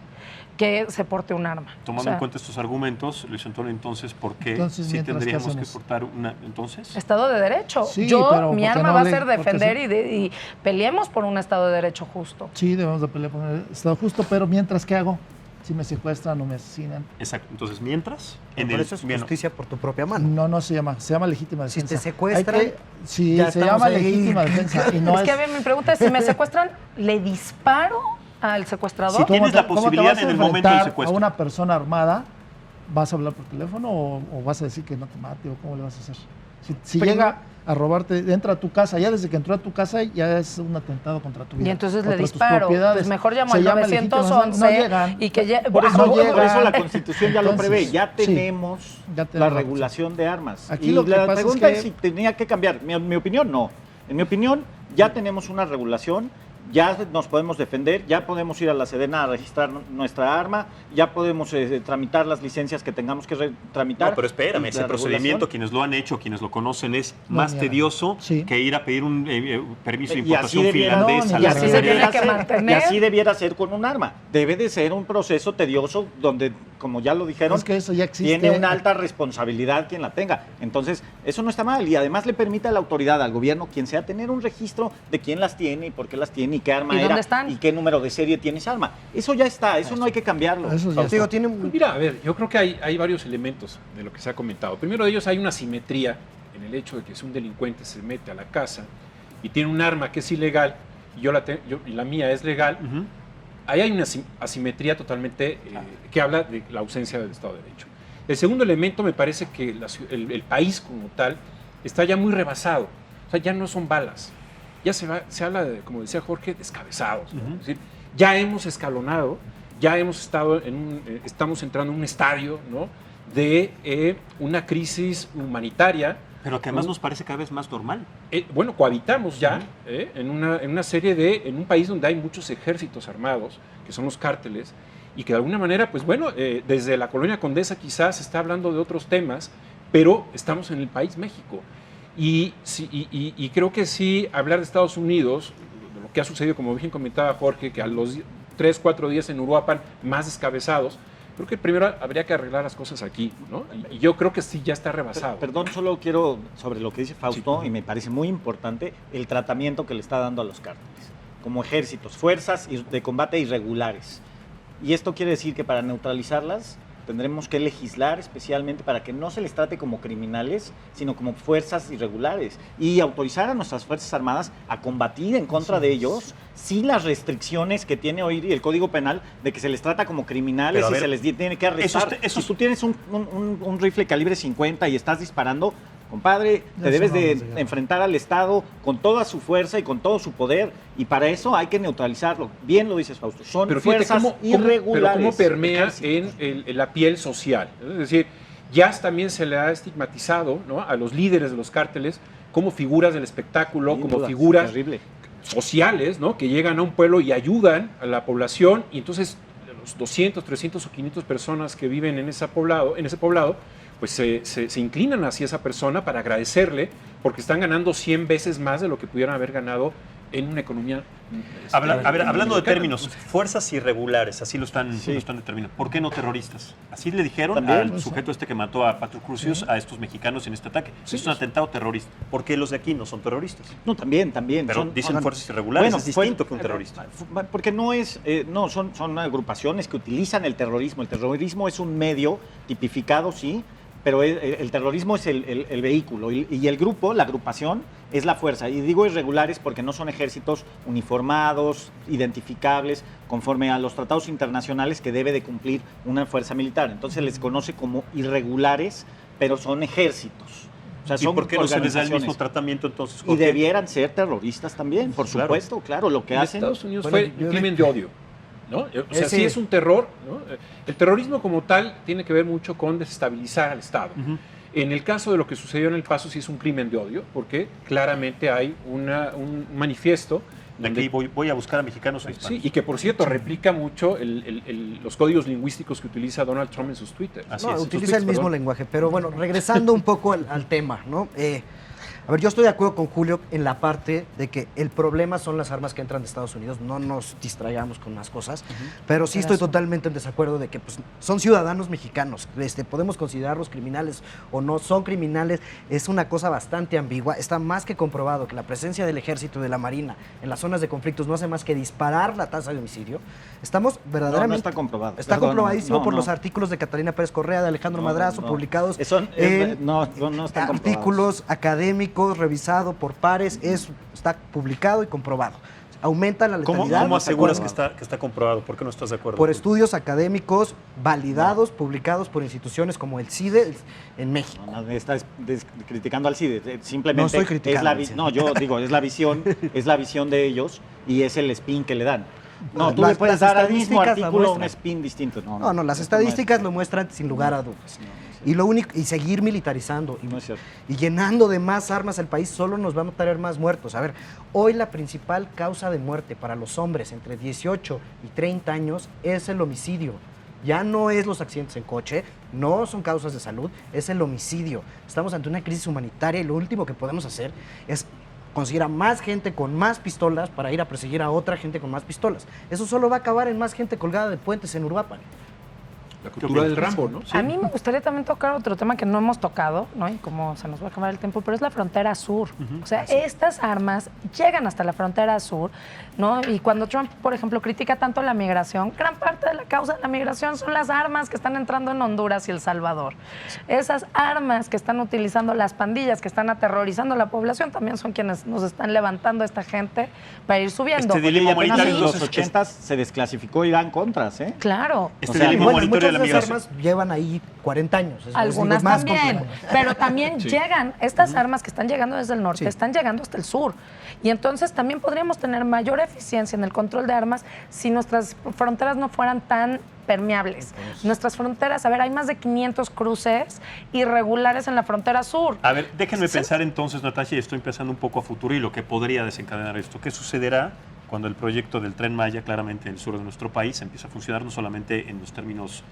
que se porte un arma. Tomando en cuenta estos argumentos, Luis Antonio, entonces, ¿por qué sí tendríamos que portar una? Entonces, Estado de Derecho. Sí, mi arma va a ser defender y peleemos por un Estado de Derecho justo. Sí, debemos de pelear por un Estado justo, pero mientras, ¿qué hago? Si me secuestran o me asesinan. Exacto. Entonces, mientras... Por eso es justicia por tu propia mano. No se llama legítima defensa. Si te secuestran... Sí, se llama legítima defensa. Y no es que a ver, mi pregunta es, si me secuestran, ¿le disparo al secuestrador? Si tienes la posibilidad en el momento del secuestro. A una persona armada, ¿vas a hablar por teléfono o vas a decir que no te mate o cómo le vas a hacer? Si llega a robarte, entra a tu casa, ya desde que entró a tu casa ya es un atentado contra tu vida. Y entonces le disparo, pues mejor llamo al 911 y que por eso la Constitución ya lo prevé, ya tenemos la regulación de armas. Aquí y lo que la pasa pregunta es que si tenía que cambiar. Mi opinión, no. En mi opinión, ya tenemos una regulación, ya nos podemos defender, ya podemos ir a la Sedena a registrar nuestra arma, ya podemos tramitar las licencias que tengamos que tramitar. No, pero espérame, ese procedimiento, quienes lo han hecho, quienes lo conocen, es más tedioso que ir a pedir un permiso de importación finlandés. Y así debiera ser con un arma. Debe de ser un proceso tedioso donde, como ya lo dijeron, es que eso ya existe. Tiene una alta responsabilidad quien la tenga. Entonces, eso no está mal y además le permite a la autoridad, al gobierno, quien sea, tener un registro de quién las tiene y por qué las tiene y qué arma era y qué número de serie tiene esa arma. Eso ya está, eso no hay que cambiarlo. Eso ya está. Mira, a ver, yo creo que hay varios elementos de lo que se ha comentado. Primero de ellos hay una simetría en el hecho de que si un delincuente se mete a la casa y tiene un arma que es ilegal y la mía es legal, ahí hay una asimetría totalmente que habla de la ausencia del Estado de Derecho. El segundo elemento me parece que el país como tal está ya muy rebasado, o sea, ya no son balas. Ya se habla, como decía Jorge, descabezados. ¿No? Es decir, ya hemos escalonado, ya estamos entrando en un estadio, ¿no?, de una crisis humanitaria. Pero que además nos parece cada vez más normal. Bueno, cohabitamos ya en una serie en un país donde hay muchos ejércitos armados, que son los cárteles, y que de alguna manera, pues bueno, desde la colonia Condesa quizás se está hablando de otros temas, pero estamos en el país México. Y creo que sí, hablar de Estados Unidos, de lo que ha sucedido, como bien comentaba Jorge, que a los 3, 4 días en Uruapan, más descabezados, creo que primero habría que arreglar las cosas aquí, ¿no? Y yo creo que sí ya está rebasado. Perdón, solo quiero, sobre lo que dice Fausto, y me parece muy importante, el tratamiento que le está dando a los cárteles, como ejércitos, fuerzas de combate irregulares. Y esto quiere decir que para neutralizarlas tendremos que legislar especialmente para que no se les trate como criminales, sino como fuerzas irregulares, y autorizar a nuestras Fuerzas Armadas a combatir en contra de ellos sin las restricciones que tiene hoy el Código Penal de que se les trata como criminales y se les tiene que arrestar. Si tú tienes un rifle calibre 50 y estás disparando, compadre, te debes de enfrentar al Estado con toda su fuerza y con todo su poder, y para eso hay que neutralizarlo. Bien lo dices, Fausto, son fuerzas irregulares. Pero cómo permea en la piel social. Es decir, ya también se le ha estigmatizado, ¿no?, a los líderes de los cárteles como figuras del espectáculo, como figuras sociales, ¿no?, que llegan a un pueblo y ayudan a la población, y entonces los 200, 300 o 500 personas que viven en ese poblado, pues se inclinan hacia esa persona para agradecerle, porque están ganando 100 veces más de lo que pudieran haber ganado en una economía. Hablando de términos, fuerzas irregulares, así lo están determinando. ¿Por qué no terroristas? Así le dijeron también, al sujeto que mató a Patrick Crucius, a estos mexicanos en este ataque. Es un atentado terrorista. ¿Por qué los de aquí no son terroristas? No, también. Pero dicen fuerzas irregulares, es distinto que un terrorista. Porque son agrupaciones que utilizan el terrorismo. El terrorismo es un medio tipificado, sí, pero el terrorismo es el vehículo, y el grupo, la agrupación, es la fuerza. Y digo irregulares porque no son ejércitos uniformados, identificables, conforme a los tratados internacionales que debe de cumplir una fuerza militar. Entonces les conoce como irregulares, pero son ejércitos. O sea, son ¿Y por qué no se les da el mismo tratamiento entonces, Jorge? Y debieran ser terroristas también, por supuesto, claro, lo que hacen. Estados Unidos fue un crimen de odio, ¿no? O sea, sí es un terror, ¿no? El terrorismo como tal tiene que ver mucho con desestabilizar al Estado. En el caso de lo que sucedió en El Paso, sí es un crimen de odio, porque claramente hay un manifiesto. De aquí voy a buscar a mexicanos o hispanos. Sí, y que por cierto replica mucho los códigos lingüísticos que utiliza Donald Trump en sus Twitter. Utiliza el mismo lenguaje, pero bueno, regresando un poco al tema, ¿no? A ver, yo estoy de acuerdo con Julio en la parte de que el problema son las armas que entran de Estados Unidos, no nos distraigamos con más cosas, pero sí estoy totalmente en desacuerdo de que pues, son ciudadanos mexicanos, podemos considerarlos criminales o no son criminales, es una cosa bastante ambigua, está más que comprobado que la presencia del ejército y de la marina en las zonas de conflictos no hace más que disparar la tasa de homicidio. Estamos verdaderamente... No está comprobado. Está comprobadísimo por los artículos de Catalina Pérez Correa, de Alejandro Madrazo, publicados no están artículos académicos, revisado por pares, está publicado y comprobado. Aumenta la letalidad. ¿Cómo aseguras que está comprobado? ¿Por qué no estás de acuerdo? Por estudios académicos validados, publicados por instituciones como el CIDE en México. Estás criticando al CIDE, simplemente no estoy criticando es la visión de ellos y es el spin que le dan. No, tú le puedes dar al mismo artículo un spin distinto. No, las estadísticas lo muestran sin lugar a dudas. Y seguir militarizando y llenando de más armas el país solo nos va a traer más muertos. A ver, hoy la principal causa de muerte para los hombres entre 18 y 30 años es el homicidio. Ya no es los accidentes en coche, no son causas de salud, es el homicidio. Estamos ante una crisis humanitaria y lo último que podemos hacer es conseguir a más gente con más pistolas para ir a perseguir a otra gente con más pistolas. Eso solo va a acabar en más gente colgada de puentes en Uruapan. La cultura del Rambo, ¿no? Sí. A mí me gustaría también tocar otro tema que no hemos tocado, ¿no? Y como se nos va a acabar el tiempo, pero es la frontera sur. O sea, estas armas llegan hasta la frontera sur, ¿no? Y cuando Trump, por ejemplo, critica tanto la migración, gran parte de la causa de la migración son las armas que están entrando en Honduras y El Salvador. Esas armas que están utilizando las pandillas, que están aterrorizando a la población, también son quienes nos están levantando a esta gente para ir subiendo. Este dilema humanitario en los 80 se desclasificó Irán Contras, ¿eh? Claro. Dilema humanitario de la las migración. armas llevan ahí 40 años. Algunas también, pero también llegan, estas armas que están llegando desde el norte, están llegando hasta el sur. Y entonces también podríamos tener mayor eficiencia en el control de armas si nuestras fronteras no fueran tan permeables. Nuestras fronteras, a ver, hay más de 500 cruces irregulares en la frontera sur. A ver, déjenme pensar entonces, Natasha, y estoy pensando un poco a futuro y lo que podría desencadenar esto. ¿Qué sucederá cuando el proyecto del Tren Maya, claramente en el sur de nuestro país, empieza a funcionar no solamente en los términos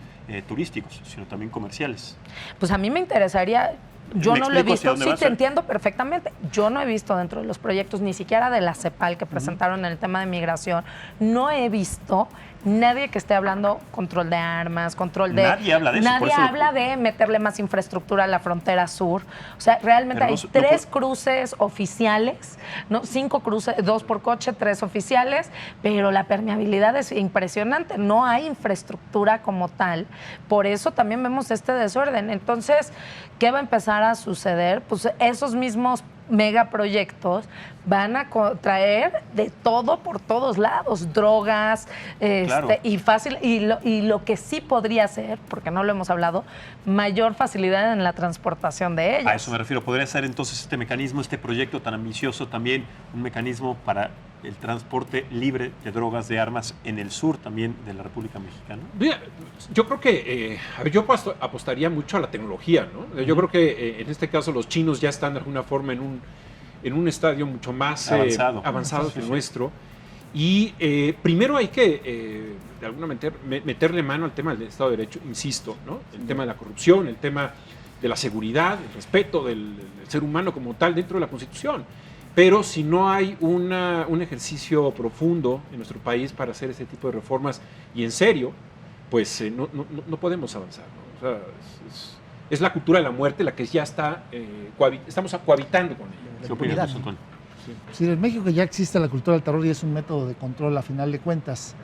turísticos, sino también comerciales. Pues a mí me interesaría, yo no lo he visto, sí te entiendo perfectamente, yo no he visto dentro de los proyectos, ni siquiera de la CEPAL que presentaron en el tema de migración, no he visto nadie que esté hablando control de armas, control de... Nadie habla de eso. Nadie habla de meterle más infraestructura a la frontera sur. O sea, realmente hay 3 cruces oficiales, ¿no? 5 cruces, 2 por coche, 3 oficiales, pero la permeabilidad es impresionante. No hay infraestructura como tal. Por eso también vemos este desorden. Entonces, ¿qué va a empezar a suceder? Pues esos mismos megaproyectos van a traer de todo por todos lados, drogas, claro. y lo que sí podría ser, porque no lo hemos hablado, mayor facilidad en la transportación de ellos. A eso me refiero. ¿Podría ser entonces este mecanismo, este proyecto tan ambicioso también un mecanismo para el transporte libre de drogas, de armas en el sur también de la República Mexicana? Mira, yo creo que, yo apostaría mucho a la tecnología, ¿no? Yo creo que en este caso los chinos ya están de alguna forma en un estadio mucho más avanzado que el nuestro. Y primero hay que, de alguna manera, meterle mano al tema del Estado de Derecho, insisto, ¿no? El tema de la corrupción, el tema de la seguridad, el respeto del ser humano como tal dentro de la Constitución. Pero si no hay un ejercicio profundo en nuestro país para hacer ese tipo de reformas y en serio, pues no podemos avanzar, ¿no? O sea, es la cultura de la muerte la que ya está, estamos cohabitando con ella. ¿Qué opinas, Antonio? Sí, en México ya existe la cultura del terror y es un método de control a final de cuentas.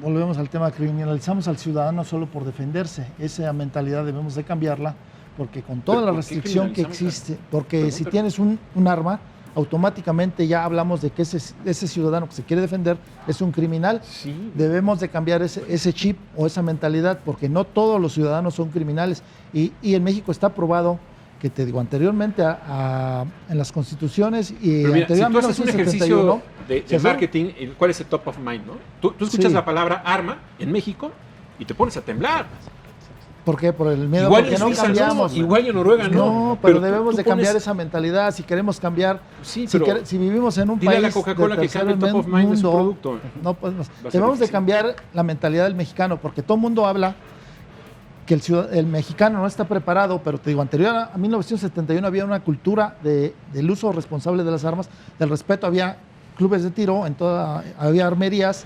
Volvemos al tema, criminalizamos al ciudadano solo por defenderse. Esa mentalidad debemos de cambiarla, porque con toda la restricción que existe, porque si tienes un arma, automáticamente ya hablamos de que ese ciudadano que se quiere defender es un criminal. Sí. Debemos de cambiar ese chip o esa mentalidad, porque no todos los ciudadanos son criminales. Y en México está probado que, te digo, anteriormente en las constituciones y pero mira, anterior si tú haces un ejercicio de ¿sí? marketing, ¿cuál es el top of mind, no? Tú escuchas la palabra arma en México y te pones a temblar. ¿Por qué? Por el miedo, igual porque no cambiamos. Igual en Noruega no. No, pero debemos de cambiar esa mentalidad. Si queremos cambiar, sí, si vivimos en un país a la Coca-Cola que cambie el top of mind de su producto. No podemos. Debemos de cambiar la mentalidad del mexicano, porque todo el mundo habla que el mexicano no está preparado, pero te digo, anterior a 1971 había una cultura del uso responsable de las armas, del respeto, había clubes de tiro, había armerías.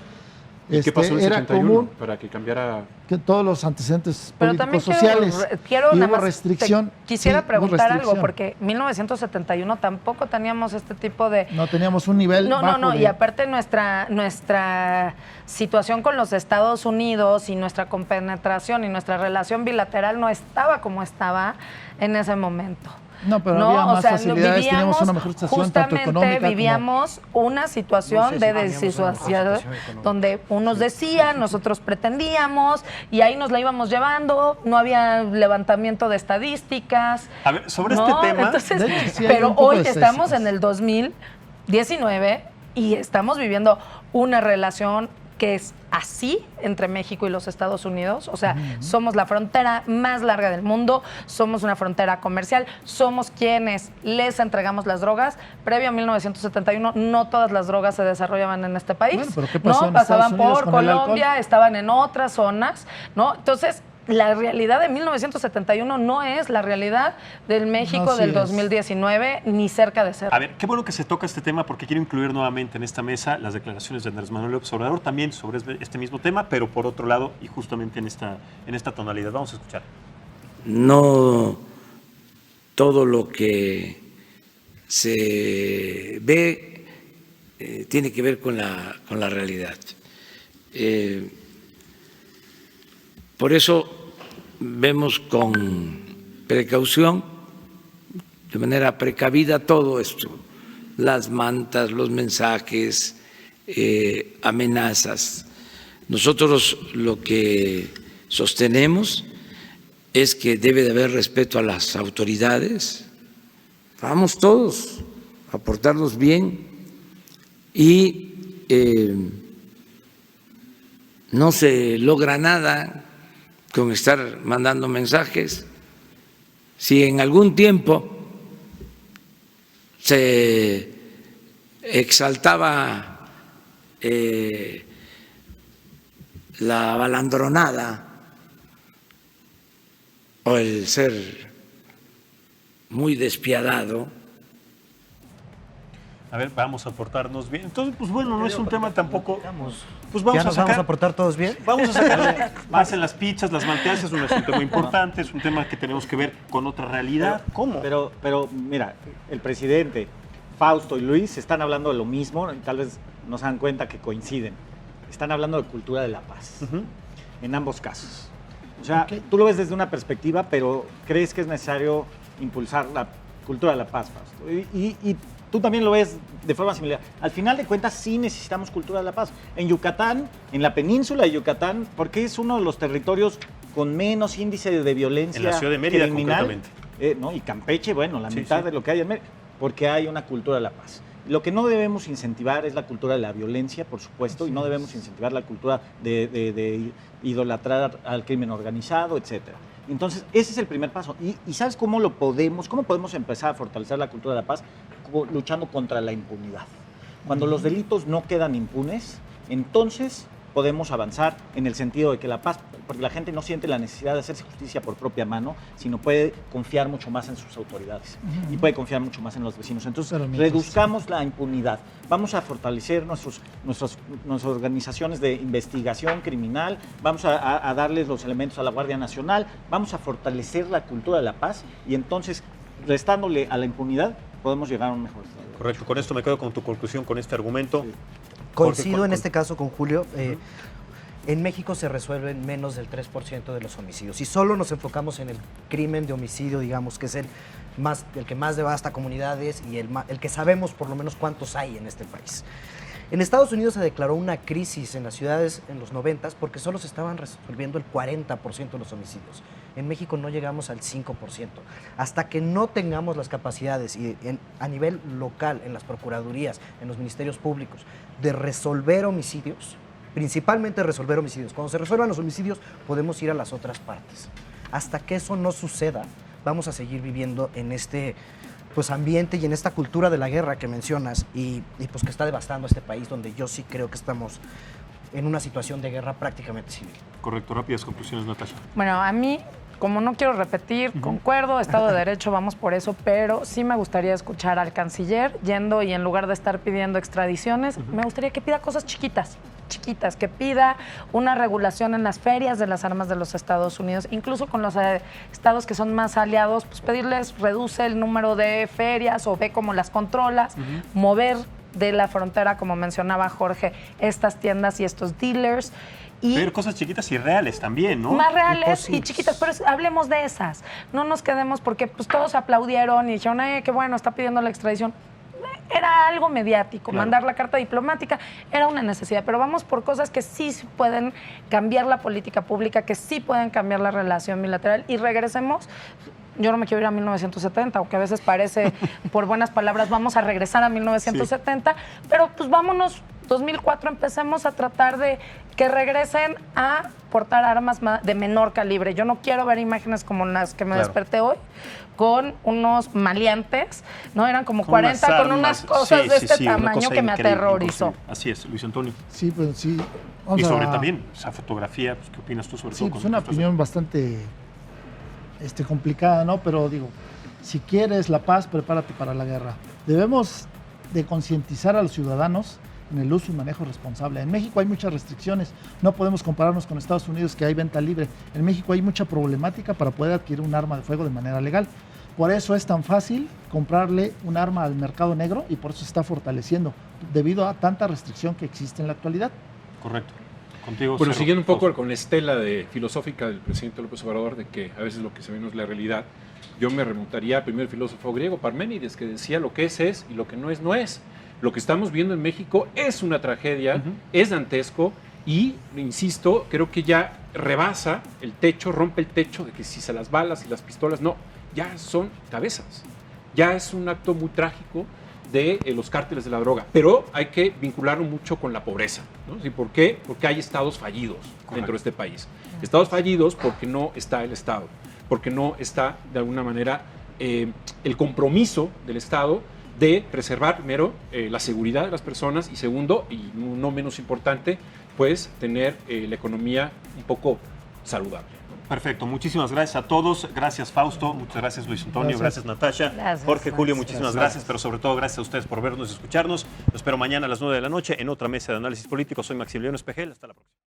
¿Y qué pasó en el era 71 común para que cambiara? Que todos los antecedentes pero políticos también sociales. Quiero y nada hubo más restricción. Quisiera preguntar algo, restricción. porque 1971 tampoco teníamos este tipo de... No teníamos un nivel bajo y aparte nuestra situación con los Estados Unidos y nuestra compenetración y nuestra relación bilateral no estaba como estaba en ese momento. No, pero había más facilidades, teníamos una mejor situación tanto económica vivíamos una situación de desigualdad donde unos decían, nosotros pretendíamos y ahí nos la íbamos llevando, no había levantamiento de estadísticas. A ver, sobre este tema... Entonces, pero hoy estamos en el 2019 y estamos viviendo una relación que es así entre México y los Estados Unidos. O sea, somos la frontera más larga del mundo, somos una frontera comercial, somos quienes les entregamos las drogas. Previo a 1971, no todas las drogas se desarrollaban en este país. Bueno, ¿pero qué pasó en pasaban Estados Unidos por con el Colombia, alcohol? estaban en otras zonas, ¿no? Entonces, la realidad de 1971 no es la realidad del México del 2019, ni cerca de ser. A ver, qué bueno que se toca este tema porque quiero incluir nuevamente en esta mesa las declaraciones de Andrés Manuel López Obrador también sobre este mismo tema, pero por otro lado y justamente en esta tonalidad. Vamos a escuchar. No todo lo que se ve tiene que ver con la realidad. Por eso vemos con precaución, de manera precavida todo esto, las mantas, los mensajes, amenazas. Nosotros lo que sostenemos es que debe de haber respeto a las autoridades. Vamos todos a portarnos bien y no se logra nada con estar mandando mensajes. Si en algún tiempo se exaltaba la balandronada o el ser muy despiadado. A ver, vamos a portarnos bien. Entonces, pues bueno, no es un tema tampoco... Pues ¿Ya nos vamos a portar todos bien? Vamos a sacar más en las pizzas, las malteadas, es un asunto muy importante, es un tema que tenemos que ver con otra realidad. ¿Cómo? Pero mira, el presidente, Fausto y Luis están hablando de lo mismo, y tal vez no se dan cuenta que coinciden. Están hablando de cultura de la paz, en ambos casos. O sea, tú lo ves desde una perspectiva, pero crees que es necesario impulsar la cultura de la paz, Fausto. Y tú también lo ves de forma similar. Al final de cuentas, sí necesitamos cultura de la paz. En Yucatán, en la península de Yucatán, porque es uno de los territorios con menos índice de violencia En la ciudad de Mérida, criminal, concretamente. ¿no? Y Campeche, bueno, la Sí, mitad sí. de lo que hay en Mérida, porque hay una cultura de la paz. Lo que no debemos incentivar es la cultura de la violencia, por supuesto, y no debemos incentivar la cultura de idolatrar al crimen organizado, etcétera. Entonces, ese es el primer paso. ¿Y sabes cómo podemos empezar a fortalecer la cultura de la paz? Luchando contra la impunidad. Cuando los delitos no quedan impunes, entonces podemos avanzar en el sentido de que la paz, porque la gente no siente la necesidad de hacerse justicia por propia mano, sino puede confiar mucho más en sus autoridades y puede confiar mucho más en los vecinos. Entonces, reduzcamos la impunidad. Vamos a fortalecer nuestras organizaciones de investigación criminal, vamos a darles los elementos a la Guardia Nacional, vamos a fortalecer la cultura de la paz y entonces, restándole a la impunidad, podemos llegar a un mejor estado. Correcto, con esto me quedo con tu conclusión, con este argumento. Sí. Coincido en este caso con Julio. En México se resuelven menos del 3% de los homicidios. Si solo nos enfocamos en el crimen de homicidio, digamos, que es el que más devasta comunidades y el que sabemos por lo menos cuántos hay en este país. En Estados Unidos se declaró una crisis en las ciudades en los 90s porque solo se estaban resolviendo el 40% de los homicidios. En México no llegamos al 5%. Hasta que no tengamos las capacidades a nivel local, en las procuradurías, en los ministerios públicos, de resolver homicidios, principalmente resolver homicidios. Cuando se resuelvan los homicidios, podemos ir a las otras partes. Hasta que eso no suceda, vamos a seguir viviendo en este ambiente y en esta cultura de la guerra que mencionas y pues que está devastando a este país, donde yo sí creo que estamos en una situación de guerra prácticamente civil. Correcto, rápidas conclusiones, Natasha. Bueno, a mí, como no quiero repetir, concuerdo, Estado de Derecho, vamos por eso, pero sí me gustaría escuchar al canciller yendo y en lugar de estar pidiendo extradiciones, me gustaría que pida cosas chiquitas, que pida una regulación en las ferias de las armas de los Estados Unidos, incluso con los estados que son más aliados, pues pedirles reduce el número de ferias o ve cómo las controlas, mover de la frontera, como mencionaba Jorge, estas tiendas y estos dealers. Y ver cosas chiquitas y reales también, ¿no? Más reales y chiquitas, pero hablemos de esas. No nos quedemos porque pues todos aplaudieron y dijeron, qué bueno, está pidiendo la extradición. Era algo mediático, claro. Mandar la carta diplomática era una necesidad, pero vamos por cosas que sí pueden cambiar la política pública, que sí pueden cambiar la relación bilateral y regresemos. Yo no me quiero ir a 1970, aunque a veces parece por buenas palabras vamos a regresar a 1970, sí. Pero pues vámonos, 2004 empecemos a tratar de que regresen a portar armas de menor calibre. Yo no quiero ver imágenes como las que me desperté hoy, con unos maleantes, ¿no? Eran como 40 con unas cosas de este tamaño que me aterrorizó. Así es, Luis Antonio. Sí, pues sí. Y sobre también esa fotografía, pues, ¿qué opinas tú sobre todo? Sí, pues una opinión bastante complicada, ¿no? Pero digo, si quieres la paz, prepárate para la guerra. Debemos de concientizar a los ciudadanos en el uso y manejo responsable. En México hay muchas restricciones, no podemos compararnos con Estados Unidos que hay venta libre. En México hay mucha problemática para poder adquirir un arma de fuego de manera legal. Por eso es tan fácil comprarle un arma al mercado negro y por eso se está fortaleciendo, debido a tanta restricción que existe en la actualidad. Correcto. Contigo, bueno, siguiendo un poco con la estela filosófica del presidente López Obrador, de que a veces lo que se ve no es la realidad, yo me remontaría al primer filósofo griego, Parménides, que decía lo que es y lo que no es, no es. Lo que estamos viendo en México es una tragedia, es dantesco y, insisto, creo que ya rebasa el techo, rompe el techo de que si se las balas y las pistolas, no, ya son cabezas. Ya es un acto muy trágico de los cárteles de la droga, pero hay que vincularlo mucho con la pobreza, ¿no? ¿Sí? ¿Por qué? Porque hay estados fallidos dentro de este país. Estados fallidos porque no está el Estado, porque no está, de alguna manera, el compromiso del Estado de preservar primero la seguridad de las personas y segundo, y no menos importante, pues tener la economía un poco saludable. Perfecto, muchísimas gracias a todos. Gracias, Fausto. Muchas gracias, Luis Antonio. Gracias, Natasha. Gracias, Jorge, Julio, gracias. muchísimas gracias. Pero sobre todo, gracias a ustedes por vernos y escucharnos. Los espero mañana a las 9 de la noche en otra mesa de análisis político. Soy Maximiliano Espejel. Hasta la próxima.